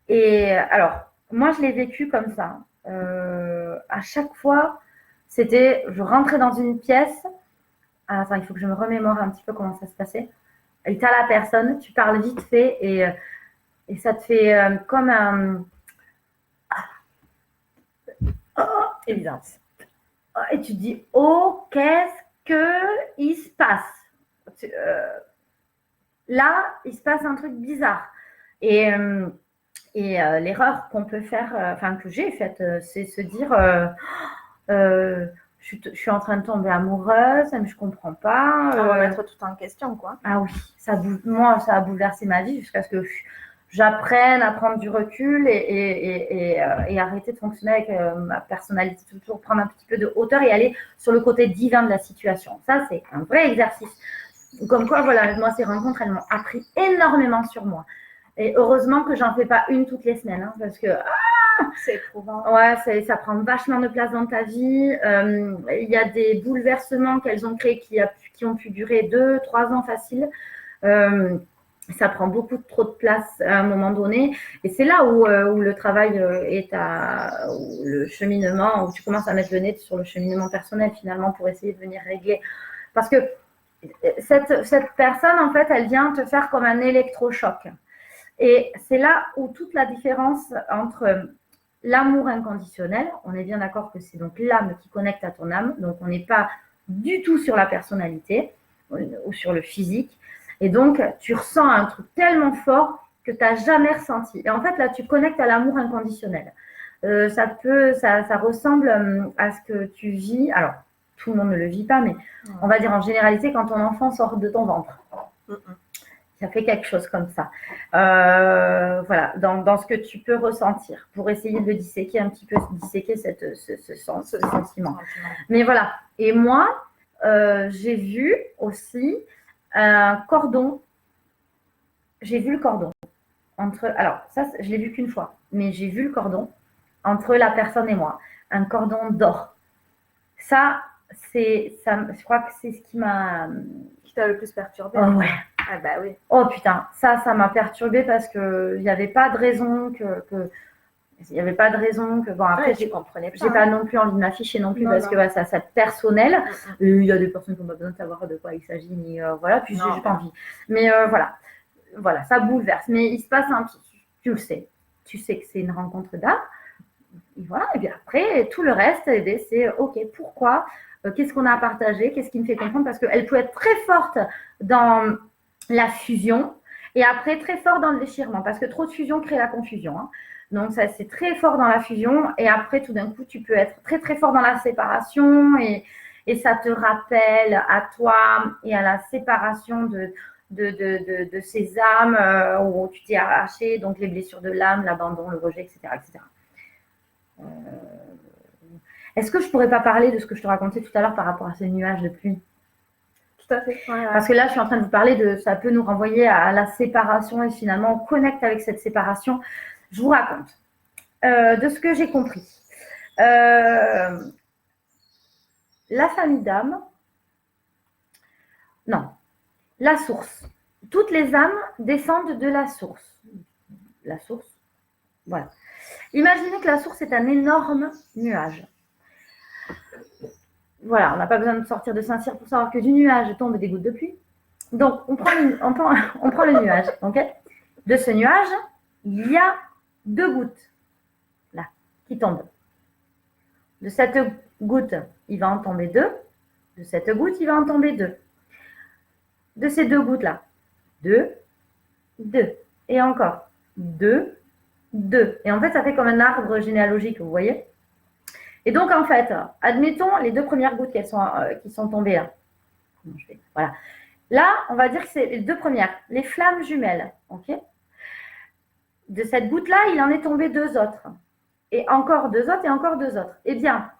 Et alors, moi, je l'ai vécu comme ça. À chaque fois, c'était, je rentrais dans une pièce. Ah, attends, il faut que je me remémore un petit peu comment ça se passait. Et tu as la personne, tu parles vite fait et ça te fait comme un. Évidence. Et tu te dis, oh, qu'est-ce qu'il se passe? Là, il se passe un truc bizarre. Et l'erreur qu'on peut faire, enfin que j'ai faite, c'est se dire, je suis en train de tomber amoureuse, mais je comprends pas. Remettre tout en question, quoi. Ah oui, moi, ça a bouleversé ma vie jusqu'à ce que j'apprenne à prendre du recul et arrêter de fonctionner avec ma personnalité, toujours prendre un petit peu de hauteur et aller sur le côté divin de la situation. Ça, c'est un vrai exercice. Comme quoi, voilà, moi, ces rencontres, elles m'ont appris énormément sur moi. Et heureusement que j'en fais pas une toutes les semaines, hein, parce que c'est éprouvant. Ouais, ça prend vachement de place dans ta vie. Il y a des bouleversements qu'elles ont créés qui ont pu durer 2-3 ans facile. Ça prend beaucoup trop de place à un moment donné. Et c'est là où le travail est où le cheminement, où tu commences à mettre le nez sur le cheminement personnel finalement pour essayer de venir régler. Parce que cette personne, en fait, elle vient te faire comme un électrochoc. Et c'est là où toute la différence entre l'amour inconditionnel, on est bien d'accord que c'est donc l'âme qui connecte à ton âme, donc on n'est pas du tout sur la personnalité ou sur le physique, et donc tu ressens un truc tellement fort que tu n'as jamais ressenti. Et en fait, là, tu connectes à l'amour inconditionnel. Ça ressemble à ce que tu vis, alors tout le monde ne le vit pas, mais on va dire en généralité quand ton enfant sort de ton ventre. Ça fait quelque chose comme ça. Voilà, dans ce que tu peux ressentir pour essayer de disséquer un petit peu, ce sentiment. Mais voilà. Et moi, j'ai vu aussi un cordon. J'ai vu le cordon alors, ça, je l'ai vu qu'une fois, mais j'ai vu le cordon entre la personne et moi. Un cordon d'or. Ça, je crois que c'est ce qui m'a. Qui t'a le plus perturbé. Oh, ouais. Ah bah oui. Oh putain, ça m'a perturbée parce que il n'y avait pas de raison il n'y avait pas de raison que bon après je comprenais pas. J'ai pas non plus envie de m'afficher non plus parce que ça c'est personnel. Il y a des personnes qui n'ont pas besoin de savoir de quoi il s'agit ni voilà, puis j'ai pas envie. Mais voilà, ça bouleverse. Mais il se passe un petit, tu sais que c'est une rencontre d'âme. Et voilà, et bien après tout le reste c'est ok, pourquoi, qu'est-ce qu'on a à partager, qu'est-ce qui me fait comprendre, parce qu'elle peut être très forte dans la fusion et après très fort dans le déchirement parce que trop de fusion crée la confusion, hein. Donc ça c'est très fort dans la fusion et après tout d'un coup tu peux être très très fort dans la séparation et ça te rappelle à toi et à la séparation de ces âmes où tu t'es arraché, donc les blessures de l'âme, l'abandon, le rejet, etc. Est-ce que je pourrais pas parler de ce que je te racontais tout à l'heure par rapport à ces nuages de pluie? Tout à fait. Ouais. Parce que là, je suis en train de vous parler ça peut nous renvoyer à la séparation et finalement, on connecte avec cette séparation. Je vous raconte de ce que j'ai compris. La famille d'âme, non, la source. Toutes les âmes descendent de la source. La source, voilà. Imaginez que la source est un énorme nuage. Voilà, on n'a pas besoin de sortir de Saint-Cyr pour savoir que du nuage tombent des gouttes de pluie. Donc, on prend le nuage. Okay. De ce nuage, il y a 2 gouttes là qui tombent. De cette goutte, il va en tomber 2. De cette goutte, il va en tomber 2. De ces 2 gouttes-là, 2, 2. Et encore 2, 2. Et en fait, ça fait comme un arbre généalogique, vous voyez. Et donc, en fait, admettons les 2 premières gouttes qui sont tombées là. Comment je fais ? Voilà. Là, on va dire que c'est les 2 premières, les flammes jumelles. Okay. De cette goutte-là, il en est tombé 2 autres. Et encore 2 autres et encore 2 autres. Eh bien,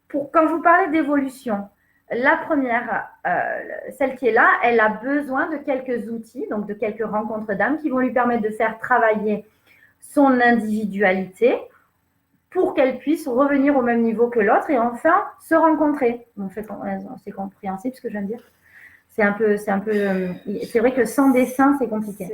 quand je vous parlais d'évolution, la première, celle qui est là, elle a besoin de quelques outils, donc de quelques rencontres d'âmes qui vont lui permettre de faire travailler son individualité pour qu'elle puisse revenir au même niveau que l'autre et enfin se rencontrer. Bon, c'est compréhensible ce que je viens de dire. C'est vrai que sans dessin, c'est compliqué.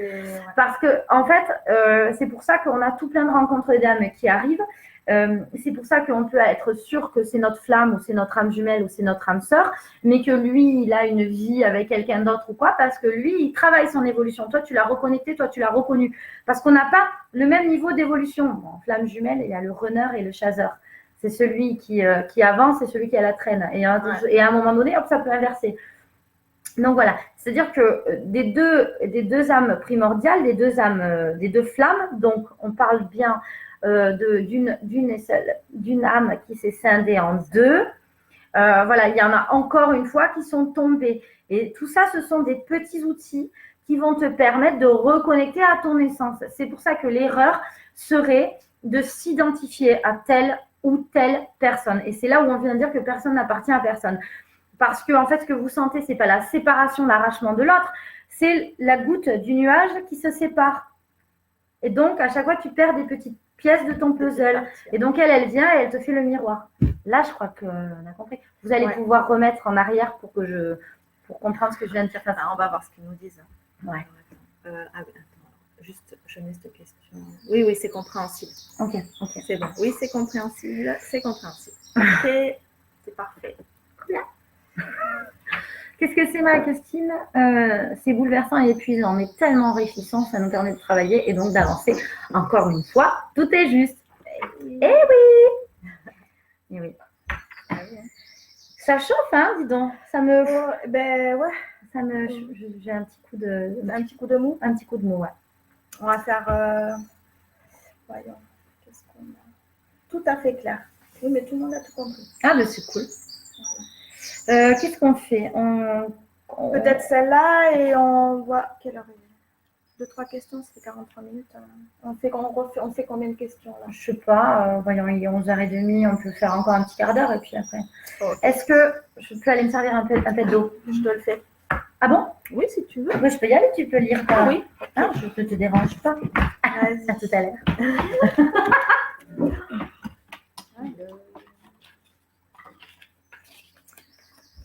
Parce que, en fait, c'est pour ça qu'on a tout plein de rencontres d'âmes qui arrivent. C'est pour ça qu'on peut être sûr que c'est notre flamme ou c'est notre âme jumelle ou c'est notre âme sœur, mais que lui, il a une vie avec quelqu'un d'autre ou quoi, parce que lui, il travaille son évolution. Toi, tu l'as reconnecté, toi, tu l'as reconnu. Parce qu'on n'a pas le même niveau d'évolution. En flamme jumelle, il y a le runner et le chaser. C'est celui qui avance et celui qui a la traîne. Et à un moment donné, hop, ça peut inverser. Donc voilà, c'est-à-dire que des deux âmes primordiales, des deux flammes, donc on parle bien d'une âme qui s'est scindée en 2. Voilà, il y en a encore une fois qui sont tombés. Et tout ça, ce sont des petits outils qui vont te permettre de reconnecter à ton essence. C'est pour ça que l'erreur serait de s'identifier à telle ou telle personne. Et c'est là où on vient de dire que personne n'appartient à personne. Parce que, en fait, ce que vous sentez, ce n'est pas la séparation, l'arrachement de l'autre, c'est la goutte du nuage qui se sépare. Et donc, à chaque fois, tu perds des petites pièces de ton puzzle. Et donc, elle vient et elle te fait le miroir. Là, je crois qu'on a compris. Vous allez pouvoir remettre en arrière pour comprendre ce que je viens de dire. Enfin, on va voir ce qu'ils nous disent. Ouais. Attends. Juste, je mets cette question. Oui, c'est compréhensible. Ok. C'est bon. Oui, c'est compréhensible. C'est parfait. Qu'est-ce que c'est, Marie-Christine ? C'est bouleversant et épuisant, mais tellement enrichissant, ça nous permet de travailler et donc d'avancer. Encore une fois, tout est juste. Eh oui. Ça chauffe, hein, dis donc. Ça me... ouais. J'ai un petit coup de... Un petit coup de mou. Un petit coup de mou, ouais. On va faire... Voyons. Qu'est-ce qu'on a ? Tout à fait clair. Oui, mais tout le monde a tout compris. Ah, mais c'est cool. Voilà. Qu'est-ce qu'on fait ? Peut-être celle-là et on voit... Quelle heure il est ? 2-3 questions, ça fait 43 minutes. On fait combien de questions là ? Je sais pas. Voyons, il est 11h30. On peut faire encore un petit quart d'heure et puis après. Okay. Est-ce que je peux aller me servir un peu d'eau ? Je te le fais. Ah bon ? Oui, si tu veux. Oui, je peux y aller, tu peux lire. Oui. Ah, je ne te dérange pas. Vas-y. À tout à l'heure.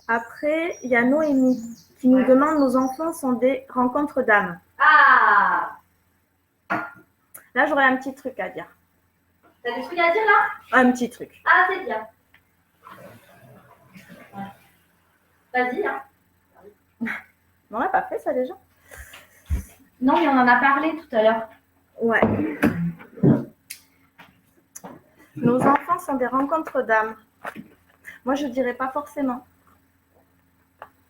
Après, il y a Noémie qui nous demande: nos enfants sont des rencontres d'âmes. Ah! Là, j'aurais un petit truc à dire. T'as des trucs à dire là? Un petit truc. Ah, c'est bien. Vas-y, hein. On n'a pas fait ça déjà? Non, mais on en a parlé tout à l'heure. Ouais. Nos enfants sont des rencontres d'âmes. Moi, je dirais pas forcément.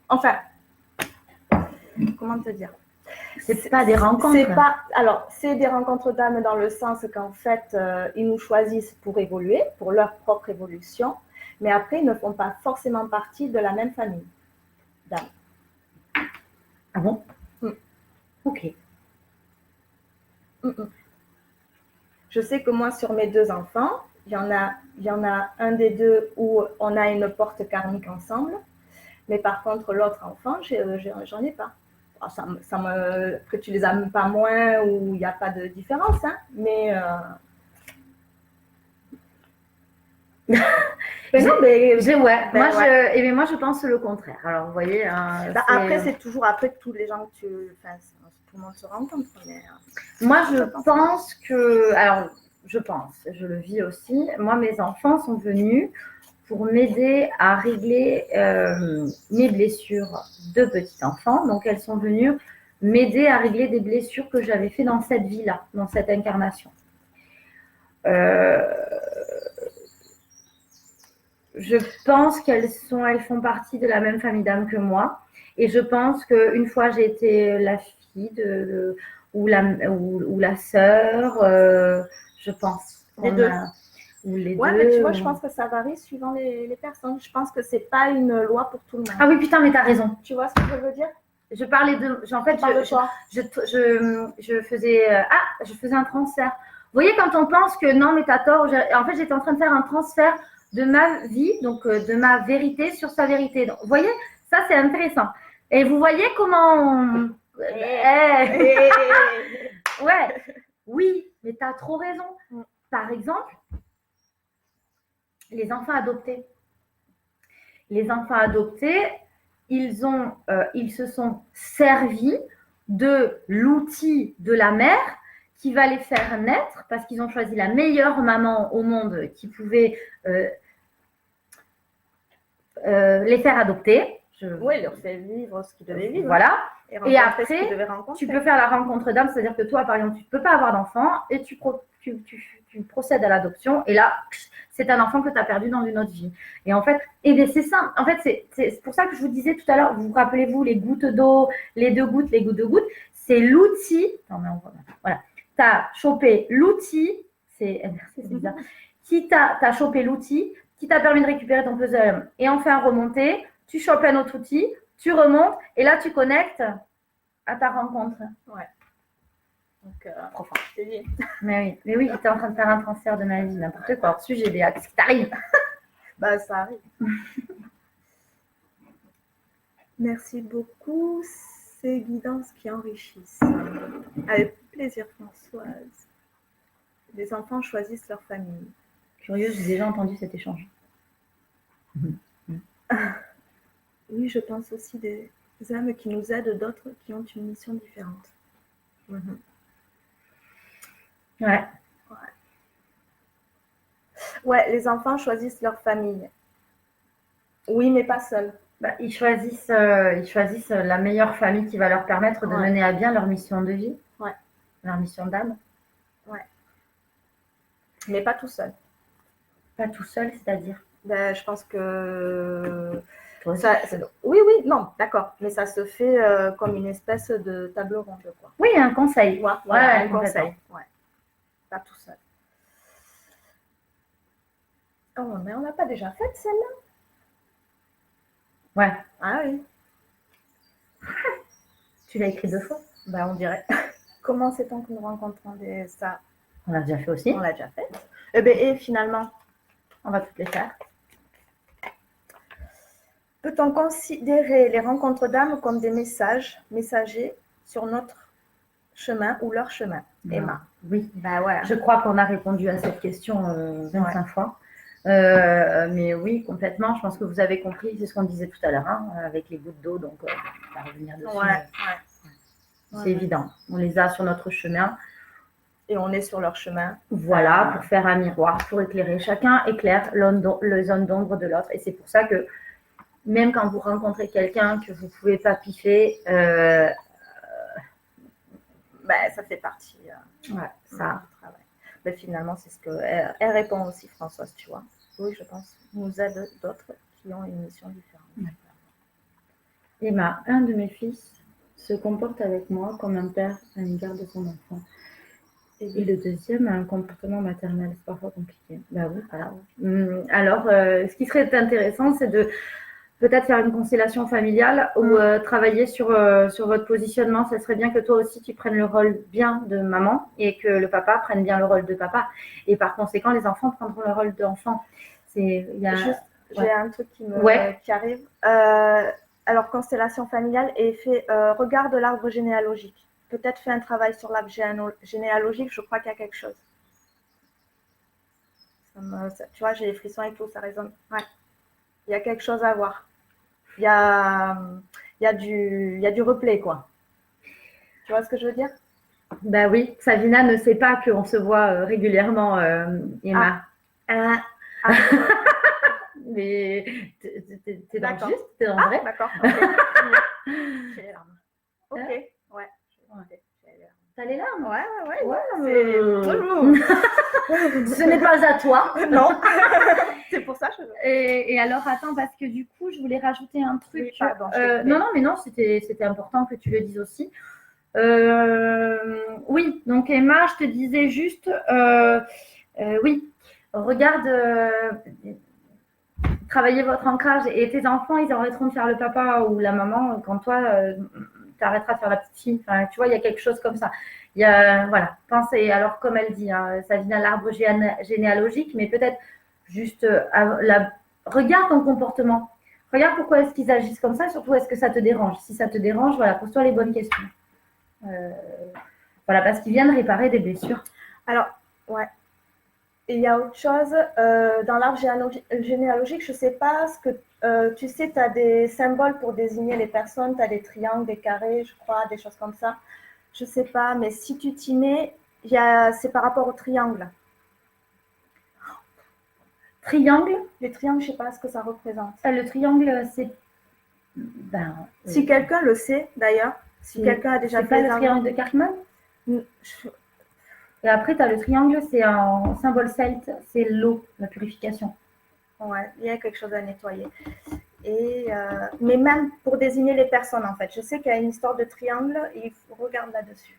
Enfin, comment te dire? C'est pas des rencontres. C'est des rencontres d'âmes dans le sens qu'en fait, ils nous choisissent pour évoluer, pour leur propre évolution, mais après, ils ne font pas forcément partie de la même famille d'âmes. Ah bon? Ok. Je sais que moi, sur mes 2 enfants, il y en a un des 2 où on a une porte karmique ensemble. Mais par contre, l'autre enfant, j'en ai pas. Alors, après, tu les aimes pas moins ou il n'y a pas de différence, hein, mais. Mais non, mais ouais. Ben, moi, je pense le contraire. Alors, vous voyez. Après, c'est toujours après que tous les gens que tout le monde se rencontre. Mais, moi, je pense que. Alors, je le vis aussi. Moi, mes enfants sont venus pour m'aider à régler mes blessures de petite enfant. Donc, elles sont venues m'aider à régler des blessures que j'avais fait dans cette vie-là, dans cette incarnation. Je pense qu'elles font partie de la même famille d'âmes que moi. Et je pense qu'une fois, j'ai été la fille ou la sœur, je pense. Les deux. Ou les ouais, deux. Mais tu vois, je pense que ça varie suivant les personnes. Je pense que c'est pas une loi pour tout le monde. Ah oui, putain, mais t'as raison. Tu vois ce que je veux dire? Je parlais de. En fait, je faisais un transfert. Vous voyez, quand on pense que non, mais t'as tort, en fait, j'étais en train de faire un transfert de ma vie, donc de ma vérité sur sa vérité. Donc, vous voyez, ça, c'est intéressant. Et vous voyez comment ouais, oui, mais t'as trop raison. Par exemple, les enfants adoptés. Les enfants adoptés, ils se sont servis de l'outil de la mère qui va les faire naître parce qu'ils ont choisi la meilleure maman au monde qui pouvait les faire adopter. Oui, leur fait vivre ce qu'ils devaient vivre. Voilà. Et après, tu peux faire la rencontre d'âme, c'est-à-dire que toi, par exemple, tu ne peux pas avoir d'enfant et tu procèdes à l'adoption et là, c'est un enfant que tu as perdu dans une autre vie. Et en fait, c'est ça. En fait, c'est pour ça que je vous disais tout à l'heure, vous rappelez-vous les gouttes d'eau, les gouttes de gouttes, c'est l'outil. Non, mais voilà. Tu as chopé l'outil, c'est bizarre, qui t'a chopé l'outil, qui t'a permis de récupérer ton puzzle et enfin remonter. Tu chopes un autre outil, tu remontes et là, tu connectes à ta rencontre. Ouais. Donc, profond. Mais oui, j'étais en train de faire un transfert de ma vie, n'importe quoi. Hors sujet, Béa, qu'est-ce qui t'arrive? Bah, ça arrive. Merci beaucoup. Ces guidances qui enrichissent. Avec plaisir, Françoise. Les enfants choisissent leur famille. Curieuse, j'ai déjà entendu cet échange. Oui, je pense aussi des âmes qui nous aident, d'autres qui ont une mission différente. Ouais, les enfants choisissent leur famille. Oui, mais pas seuls. Ils choisissent la meilleure famille qui va leur permettre de mener à bien leur mission de vie. Ouais. Leur mission d'âme. Ouais. Mais pas tout seul. Pas tout seul, c'est-à-dire? Je pense que oui, non, d'accord. Mais ça se fait comme une espèce de table ronde, quoi. Oui, un conseil. Voilà, un conseil. Ouais. Pas tout seul. Oh, mais on n'a pas déjà fait celle-là? Ouais. Ah oui. Tu l'as écrit 2 fois? On dirait. Comment sait-on que nous rencontrons ça? On l'a déjà fait aussi. On l'a déjà fait. Et finalement, on va toutes les faire. Peut-on considérer les rencontres d'âmes comme des messagers sur notre chemin ou leur chemin? Emma. Oui. Ouais. Je crois qu'on a répondu à cette question 25 fois. Mais oui, complètement. Je pense que vous avez compris, c'est ce qu'on disait tout à l'heure, avec les gouttes d'eau, donc on va revenir dessus. C'est évident. On les a sur notre chemin. Et on est sur leur chemin. Voilà, pour faire un miroir, pour éclairer. Chacun éclaire le zone d'ombre de l'autre. Et c'est pour ça que même quand vous rencontrez quelqu'un que vous ne pouvez pas piffer, ça fait partie ça. travail. Mais finalement, c'est ce qu'elle répond aussi, Françoise, tu vois. Oui, je pense. Nous aide d'autres qui ont une mission différente. Emma, un de mes fils se comporte avec moi comme un père à l'égard de son enfant. Et le deuxième a un comportement maternel. C'est parfois compliqué. Oui, voilà. Alors, ce qui serait intéressant, c'est de peut-être faire une constellation familiale ou travailler sur votre positionnement. Ça serait bien que toi aussi, tu prennes le rôle bien de maman et que le papa prenne bien le rôle de papa. Et par conséquent, les enfants prendront le rôle d'enfant. J'ai un truc qui arrive. Alors, constellation familiale et regarde l'arbre généalogique. Peut-être fais un travail sur l'arbre généalogique, je crois qu'il y a quelque chose. Tu vois, j'ai les frissons et tout, ça résonne. Ouais. Il y a quelque chose à voir. Il y a du replay, quoi. Tu vois ce que je veux dire? Bah oui, Savina ne sait pas qu'on se voit régulièrement, Emma. Mais t'es dans le juste, t'es dans le vrai. D'accord. Okay. J'ai les larmes. Ok, ouais. T'as les larmes? Bonjour. Ce n'est pas à toi. Non. C'est pour ça. Et alors, attends, parce que du coup, je voulais rajouter un truc. Oui, pardon, non, c'était important que tu le dises aussi. Oui, donc Emma, je te disais juste, oui, regarde, travailler votre ancrage et tes enfants, ils arrêteront de faire le papa ou la maman quand toi, tu arrêteras de faire la petite fille. Enfin, tu vois, il y a quelque chose comme ça. Il y a, voilà, pensez, alors comme elle dit, hein, ça vient de l'arbre généalogique, mais peut-être juste, regarde ton comportement. Regarde pourquoi est-ce qu'ils agissent comme ça, surtout est-ce que ça te dérange. Si ça te dérange, voilà, pose-toi les bonnes questions. Voilà, parce qu'ils viennent réparer des blessures. Alors, ouais. Et il y a autre chose, dans l'arbre généalogique, je ne sais pas ce que... tu sais, tu as des symboles pour désigner les personnes, tu as des triangles, des carrés, je crois, des choses comme ça. Je ne sais pas, mais si tu t'y mets, c'est par rapport au triangle. Triangle? Les triangles, je ne sais pas ce que ça représente. Le triangle, c'est... si quelqu'un le sait, d'ailleurs, si quelqu'un a déjà fait... C'est pas le triangle de Cartman? Et après, tu as le triangle, c'est un symbole celte, c'est l'eau, la purification. Ouais, il y a quelque chose à nettoyer. Mais même pour désigner les personnes, en fait. Je sais qu'il y a une histoire de triangle et il faut regarder là-dessus.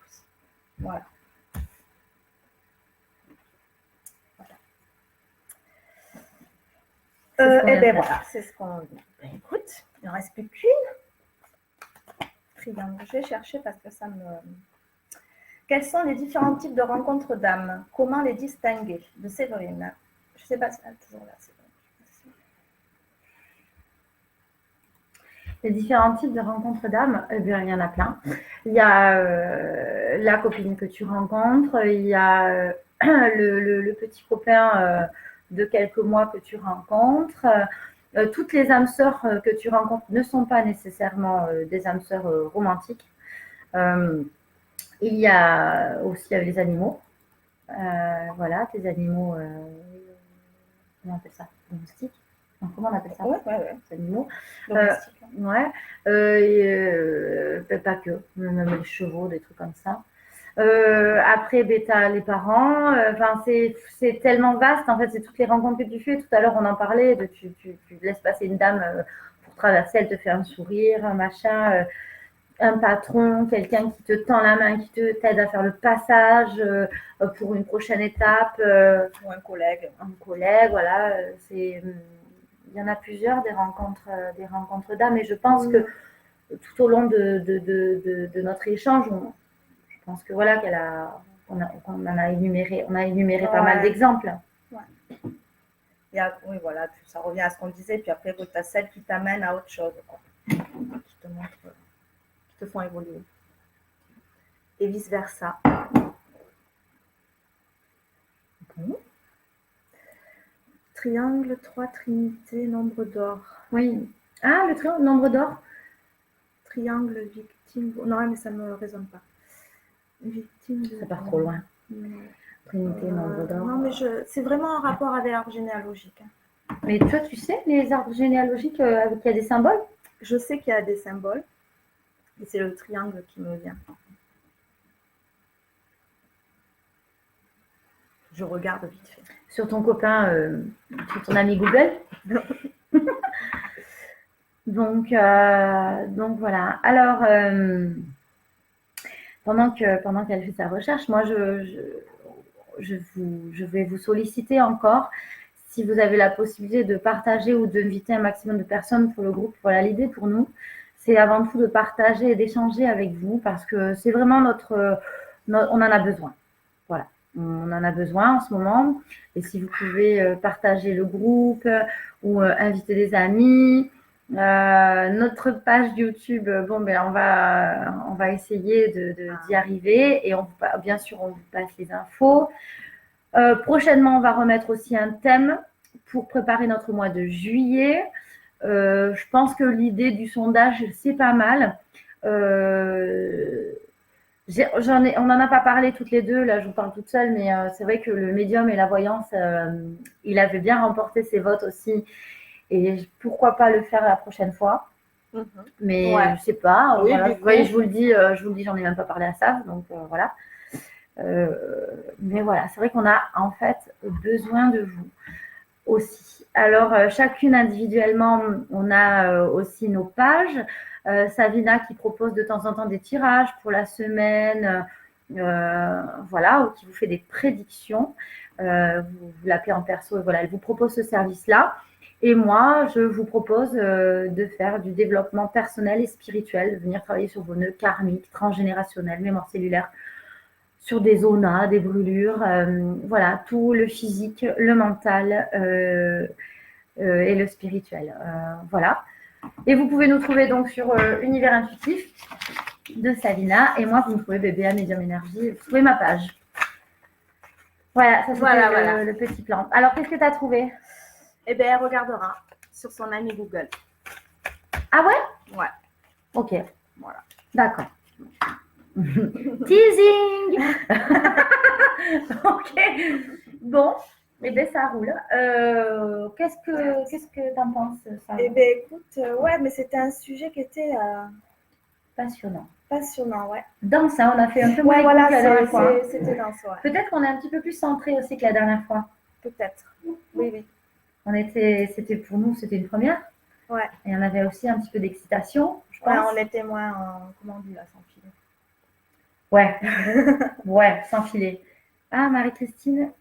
Voilà. Et bien voilà, c'est ce qu'on dit. Ben, écoute, il ne reste plus qu'une. Triangle, je vais chercher parce que ça me... Quels sont les différents types de rencontres d'âmes? Comment les distinguer? De Séverine. Je ne sais pas si elle est toujours là, Séverine. Les différents types de rencontres d'âmes, eh bien, il y en a plein. Il y a la copine que tu rencontres, il y a le petit copain de quelques mois que tu rencontres. Toutes les âmes sœurs que tu rencontres ne sont pas nécessairement des âmes sœurs romantiques. Il y a aussi les animaux. Voilà, tes animaux, comment on appelle ça? Domestiques. Comment on appelle ça? Ouais. Les animaux. Domestiques. Ouais. Pas que, même les chevaux, des trucs comme ça. Après, tu as les parents. Enfin, c'est tellement vaste. En fait, c'est toutes les rencontres que tu fais. Tout à l'heure, on en parlait. Tu laisses passer une dame pour traverser, elle te fait un sourire, un machin. Un patron, quelqu'un qui te tend la main, qui t'aide à faire le passage pour une prochaine étape. Ou un collègue. Un collègue, voilà. Il y en a plusieurs des rencontres d'âmes. Et je pense que tout au long de notre échange, je pense que voilà on a énuméré pas mal d'exemples. Ouais. Oui, voilà, ça revient à ce qu'on disait. Puis après, tu as celles qui t'amènent à autre chose, quoi. Qui te montrent, qui te font évoluer. Et vice versa. Triangle, 3, Trinité, nombre d'or. Oui. Ah, le triangle, nombre d'or. Triangle, victime. Non, mais ça ne me résonne pas. Victime. Ça part trop loin. Trinité, nombre d'or. Non, mais c'est vraiment en rapport avec l'arbre généalogique. Mais toi, tu sais, les arbres généalogiques, qu'il y a des symboles? Je sais qu'il y a des symboles. Et c'est le triangle qui me vient. Je regarde vite fait. Sur ton copain, sur ton ami Google. donc voilà. Alors, pendant qu'elle fait sa recherche, moi, je vais vous solliciter encore. Si vous avez la possibilité de partager ou d'inviter un maximum de personnes pour le groupe, voilà, l'idée pour nous, c'est avant tout de partager et d'échanger avec vous parce que c'est vraiment on en a besoin. Voilà. on en a besoin en ce moment. Et si vous pouvez partager le groupe ou inviter des amis. Notre page YouTube, bon, ben, on va essayer d'y arriver et bien sûr, on vous passe les infos. Prochainement, on va remettre aussi un thème pour préparer notre mois de juillet. Je pense que l'idée du sondage, c'est pas mal. On n'en a pas parlé toutes les deux, là je vous parle toute seule, mais c'est vrai que le médium et la voyance, il avait bien remporté ses votes aussi. Et pourquoi pas le faire la prochaine fois. Mais Ouais. je sais pas. Oui, Voilà, du vous voyez, coup. je vous le dis, j'en ai même pas parlé à ça. Donc voilà. Mais voilà, c'est vrai qu'on a en fait besoin de vous aussi. Alors, chacune individuellement, on a aussi nos pages. Savina qui propose de temps en temps des tirages pour la semaine, voilà, ou qui vous fait des prédictions. Vous l'appelez en perso et voilà, elle vous propose ce service-là. Et moi, je vous propose de faire du développement personnel et spirituel, de venir travailler sur vos nœuds karmiques, transgénérationnels, mémoire cellulaire, sur des zonas, des brûlures, voilà, tout le physique, le mental et le spirituel. Voilà. Et vous pouvez nous trouver donc sur Univers Intuitif de Savina. Et moi, vous me trouvez Bébé à Médium Énergie. Vous trouvez ma page. Voilà, ça c'était le petit plan. Alors, qu'est-ce que tu as trouvé? Eh bien, elle regardera sur son ami Google. Ah ouais? Ouais. Ok. Voilà. D'accord. Teasing. Ok. Bon, et bien ça roule. Qu'est-ce que t'en penses, ça? Eh bien, écoute, ouais, mais c'était un sujet qui était passionnant. Passionnant, ouais. Danse, hein, on a fait un peu moins voilà, que la dernière fois. C'était danse, ouais. Peut-être qu'on est un petit peu plus centré aussi que la dernière fois. Peut-être. Oui, oui. C'était pour nous, c'était une première. Ouais. Et on avait aussi un petit peu d'excitation, je pense. Ouais, on était moins, comment on dit là, sans filet. Ouais, ouais, sans filet. Ah, Marie-Christine.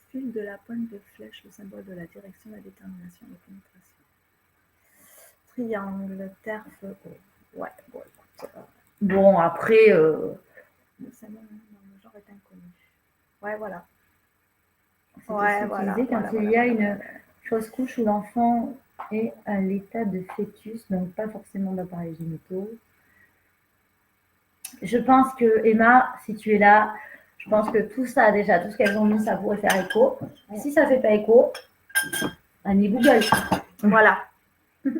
Fil de la pointe de flèche, le symbole de la direction, la détermination, la pénétration. Triangle, terre, feu. Ouais, bon, écoute. Bon, après. Le symbole dans le genre est inconnu. Ouais, voilà. C'est utilisé quand il y a une fausse couche où l'enfant est à l'état de fœtus, donc pas forcément d'appareils génitaux. Je pense que, Emma, si tu es là, je pense que tout ça, déjà, tout ce qu'elles ont mis, ça pourrait faire écho. Si ça ne fait pas écho, Annie Google. Voilà.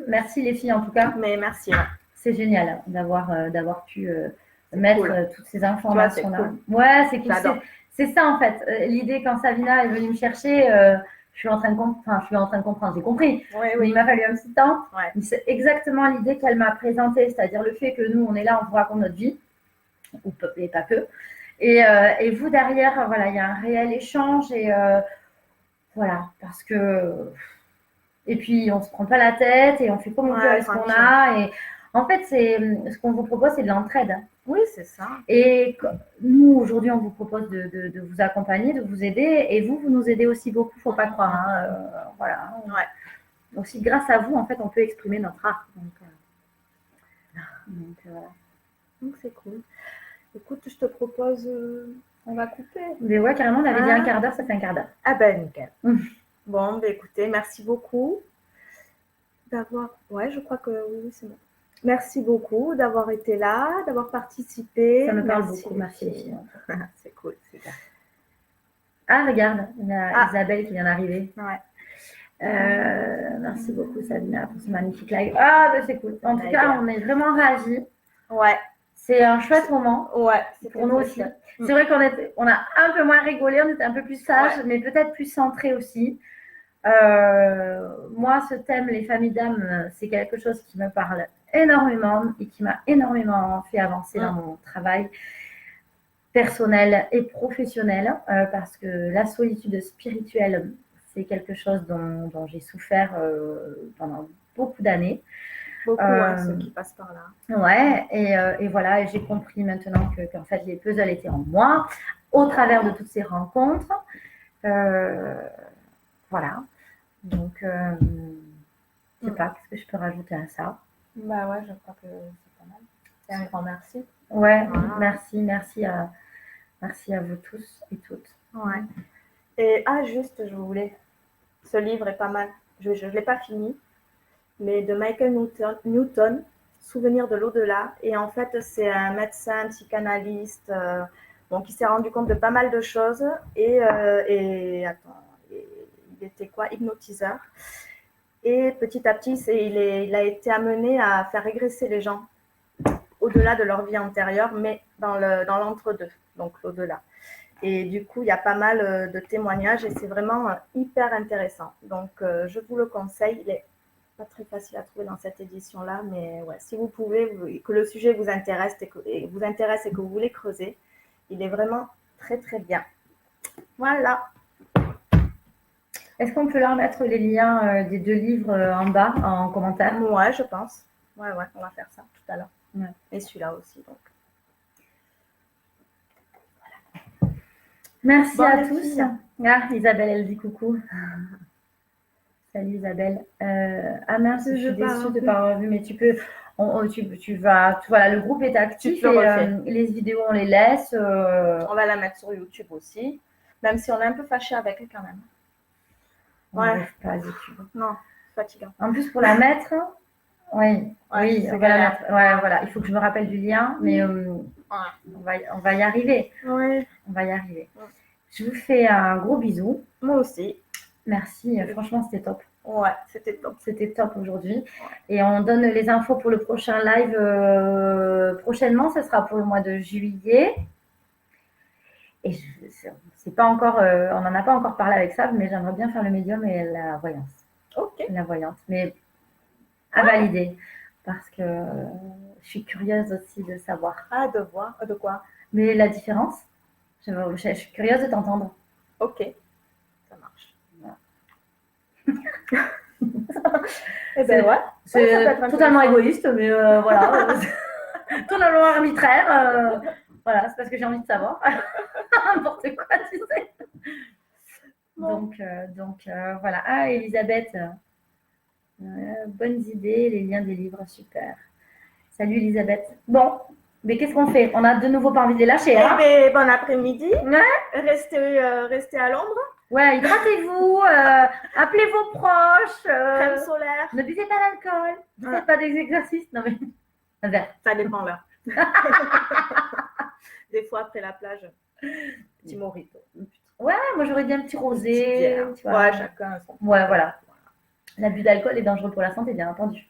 Merci les filles, en tout cas. Mais merci. Ouais. C'est génial d'avoir pu mettre toutes ces informations-là. Cool. Ouais, c'est cool. C'est ça, en fait. L'idée, quand Savina est venue me chercher, je suis en train de comprendre. J'ai compris. Ouais, mais il m'a fallu un petit temps. Ouais. Mais c'est exactement l'idée qu'elle m'a présentée, c'est-à-dire le fait que nous, on est là, on vous raconte notre vie, et pas que. Et vous, derrière, voilà, il y a un réel échange. Et voilà, parce que... Et puis, on ne se prend pas la tête et on fait comme on peut avec ce qu'on a. Et en fait, ce qu'on vous propose, c'est de l'entraide. Oui, c'est ça. Et nous, aujourd'hui, on vous propose de vous accompagner, de vous aider. Et vous nous aidez aussi beaucoup, il ne faut pas croire. Hein, voilà. Ouais. Aussi, grâce à vous, en fait, on peut exprimer notre art. Donc voilà. Donc, c'est cool. Écoute, je te propose... on va couper. Mais ouais, carrément, on avait dit un quart d'heure, ça fait un quart d'heure. Ah ben, nickel. Bon, ben écoutez, merci beaucoup d'avoir... Ouais, je crois que oui, c'est bon. Merci beaucoup d'avoir été là, d'avoir participé. Ça me parle beaucoup, merci. C'est cool, super. Ah, regarde, il y a Isabelle qui vient d'arriver. Ouais. Merci beaucoup, Sabina, pour ce magnifique live. Ah, ben c'est cool. En tout cas, on est vraiment ravis. Ouais. C'est un chouette moment. Ouais. Pour nous aussi. C'est vrai qu'on a un peu moins rigolé, on était un peu plus sage, mais peut-être plus centré aussi. Moi, ce thème, les familles d'âmes, c'est quelque chose qui me parle énormément et qui m'a énormément fait avancer dans mon travail personnel et professionnel, parce que la solitude spirituelle, c'est quelque chose dont j'ai souffert pendant beaucoup d'années. Beaucoup, ceux qui passent par là. Ouais, et voilà, et j'ai compris maintenant qu'en fait, les puzzles étaient en moi, au travers de toutes ces rencontres. Voilà. Donc, je sais pas, qu'est-ce que je peux rajouter à ça? Bah ouais, je crois que c'est pas mal. C'est un grand merci. Ouais, merci à vous tous et toutes. Ouais. Et juste, je voulais. Ce livre est pas mal. Je ne l'ai pas fini, mais de Michael Newton, Souvenir de l'au-delà. Et en fait, c'est un médecin, psychanalyste, qui s'est rendu compte de pas mal de choses. Attends, il était quoi? Hypnotiseur. Et petit à petit, il a été amené à faire régresser les gens au-delà de leur vie antérieure, mais dans l'entre-deux, donc l'au-delà. Et du coup, il y a pas mal de témoignages et c'est vraiment hyper intéressant. Donc, je vous le conseille. Il est pas très facile à trouver dans cette édition-là, mais ouais, si vous pouvez, que le sujet vous intéresse et que vous voulez creuser, il est vraiment très très bien. Voilà. Est-ce qu'on peut leur mettre les liens des 2 livres en bas, en commentaire? Ouais, je pense. Ouais, on va faire ça tout à l'heure. Ouais. Et celui-là aussi, donc. Merci Bon, à les tous. filles. Ah, Isabelle, elle dit coucou. Salut Isabelle. Ah mince, je suis déçue de ne pas avoir vu, mais tu peux, tu vas, voilà, le groupe est actif Tu peux et les vidéos on les laisse. On va la mettre sur YouTube aussi, même si on est un peu fâché avec elle quand même. On n'arrive pas à YouTube. Non, fatigant. En plus pour la mettre, oui, oui, on va la mettre. Ouais, voilà, il faut que je me rappelle du lien, mais on va y arriver. Ouais. On va y arriver. Ouais. Je vous fais un gros bisou. Moi aussi. Merci, franchement c'était top. Ouais, c'était top. C'était top aujourd'hui. Ouais. Et on donne les infos pour le prochain live prochainement. Ce sera pour le mois de juillet. Et c'est pas encore, on n'en a pas encore parlé avec Sab, mais j'aimerais bien faire le médium et la voyance. Ok. La voyance, mais à valider. Parce que je suis curieuse aussi de savoir. Ah, de voir. De quoi? Mais la différence, je suis curieuse de t'entendre. Ok. Ça marche. Eh ben, ouais. C'est totalement égoïste, mais voilà. Totalement arbitraire. Voilà, c'est parce que j'ai envie de savoir. N'importe quoi, tu sais. Bon. Donc voilà. Ah, Elisabeth. Bonnes idées, les liens des livres, super. Salut Elisabeth. Bon, mais qu'est-ce qu'on fait? On a de nouveau pas envie de les lâcher. Hein, bon après-midi. Ouais. Restez à l'ombre. Ouais, hydratez-vous, appelez vos proches. Crème solaire. Ne buvez pas d'alcool. Ne faites pas des exercices. Non mais. Ça dépend là. Des fois après la plage, petit mojito. Ouais, moi j'aurais dit un petit rosé. Tu vois. Ouais, chacun son. Ouais, voilà. L'abus d'alcool est dangereux pour la santé, bien entendu.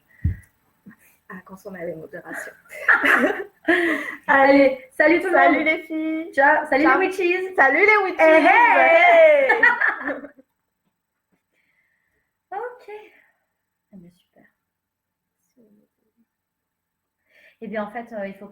À consommer avec modération. Allez, salut tout le monde. Salut les filles. Ciao. Salut les witches. Salut les witches. Hey, hey. Ok. Eh bien, super. Eh bien, en fait, il faut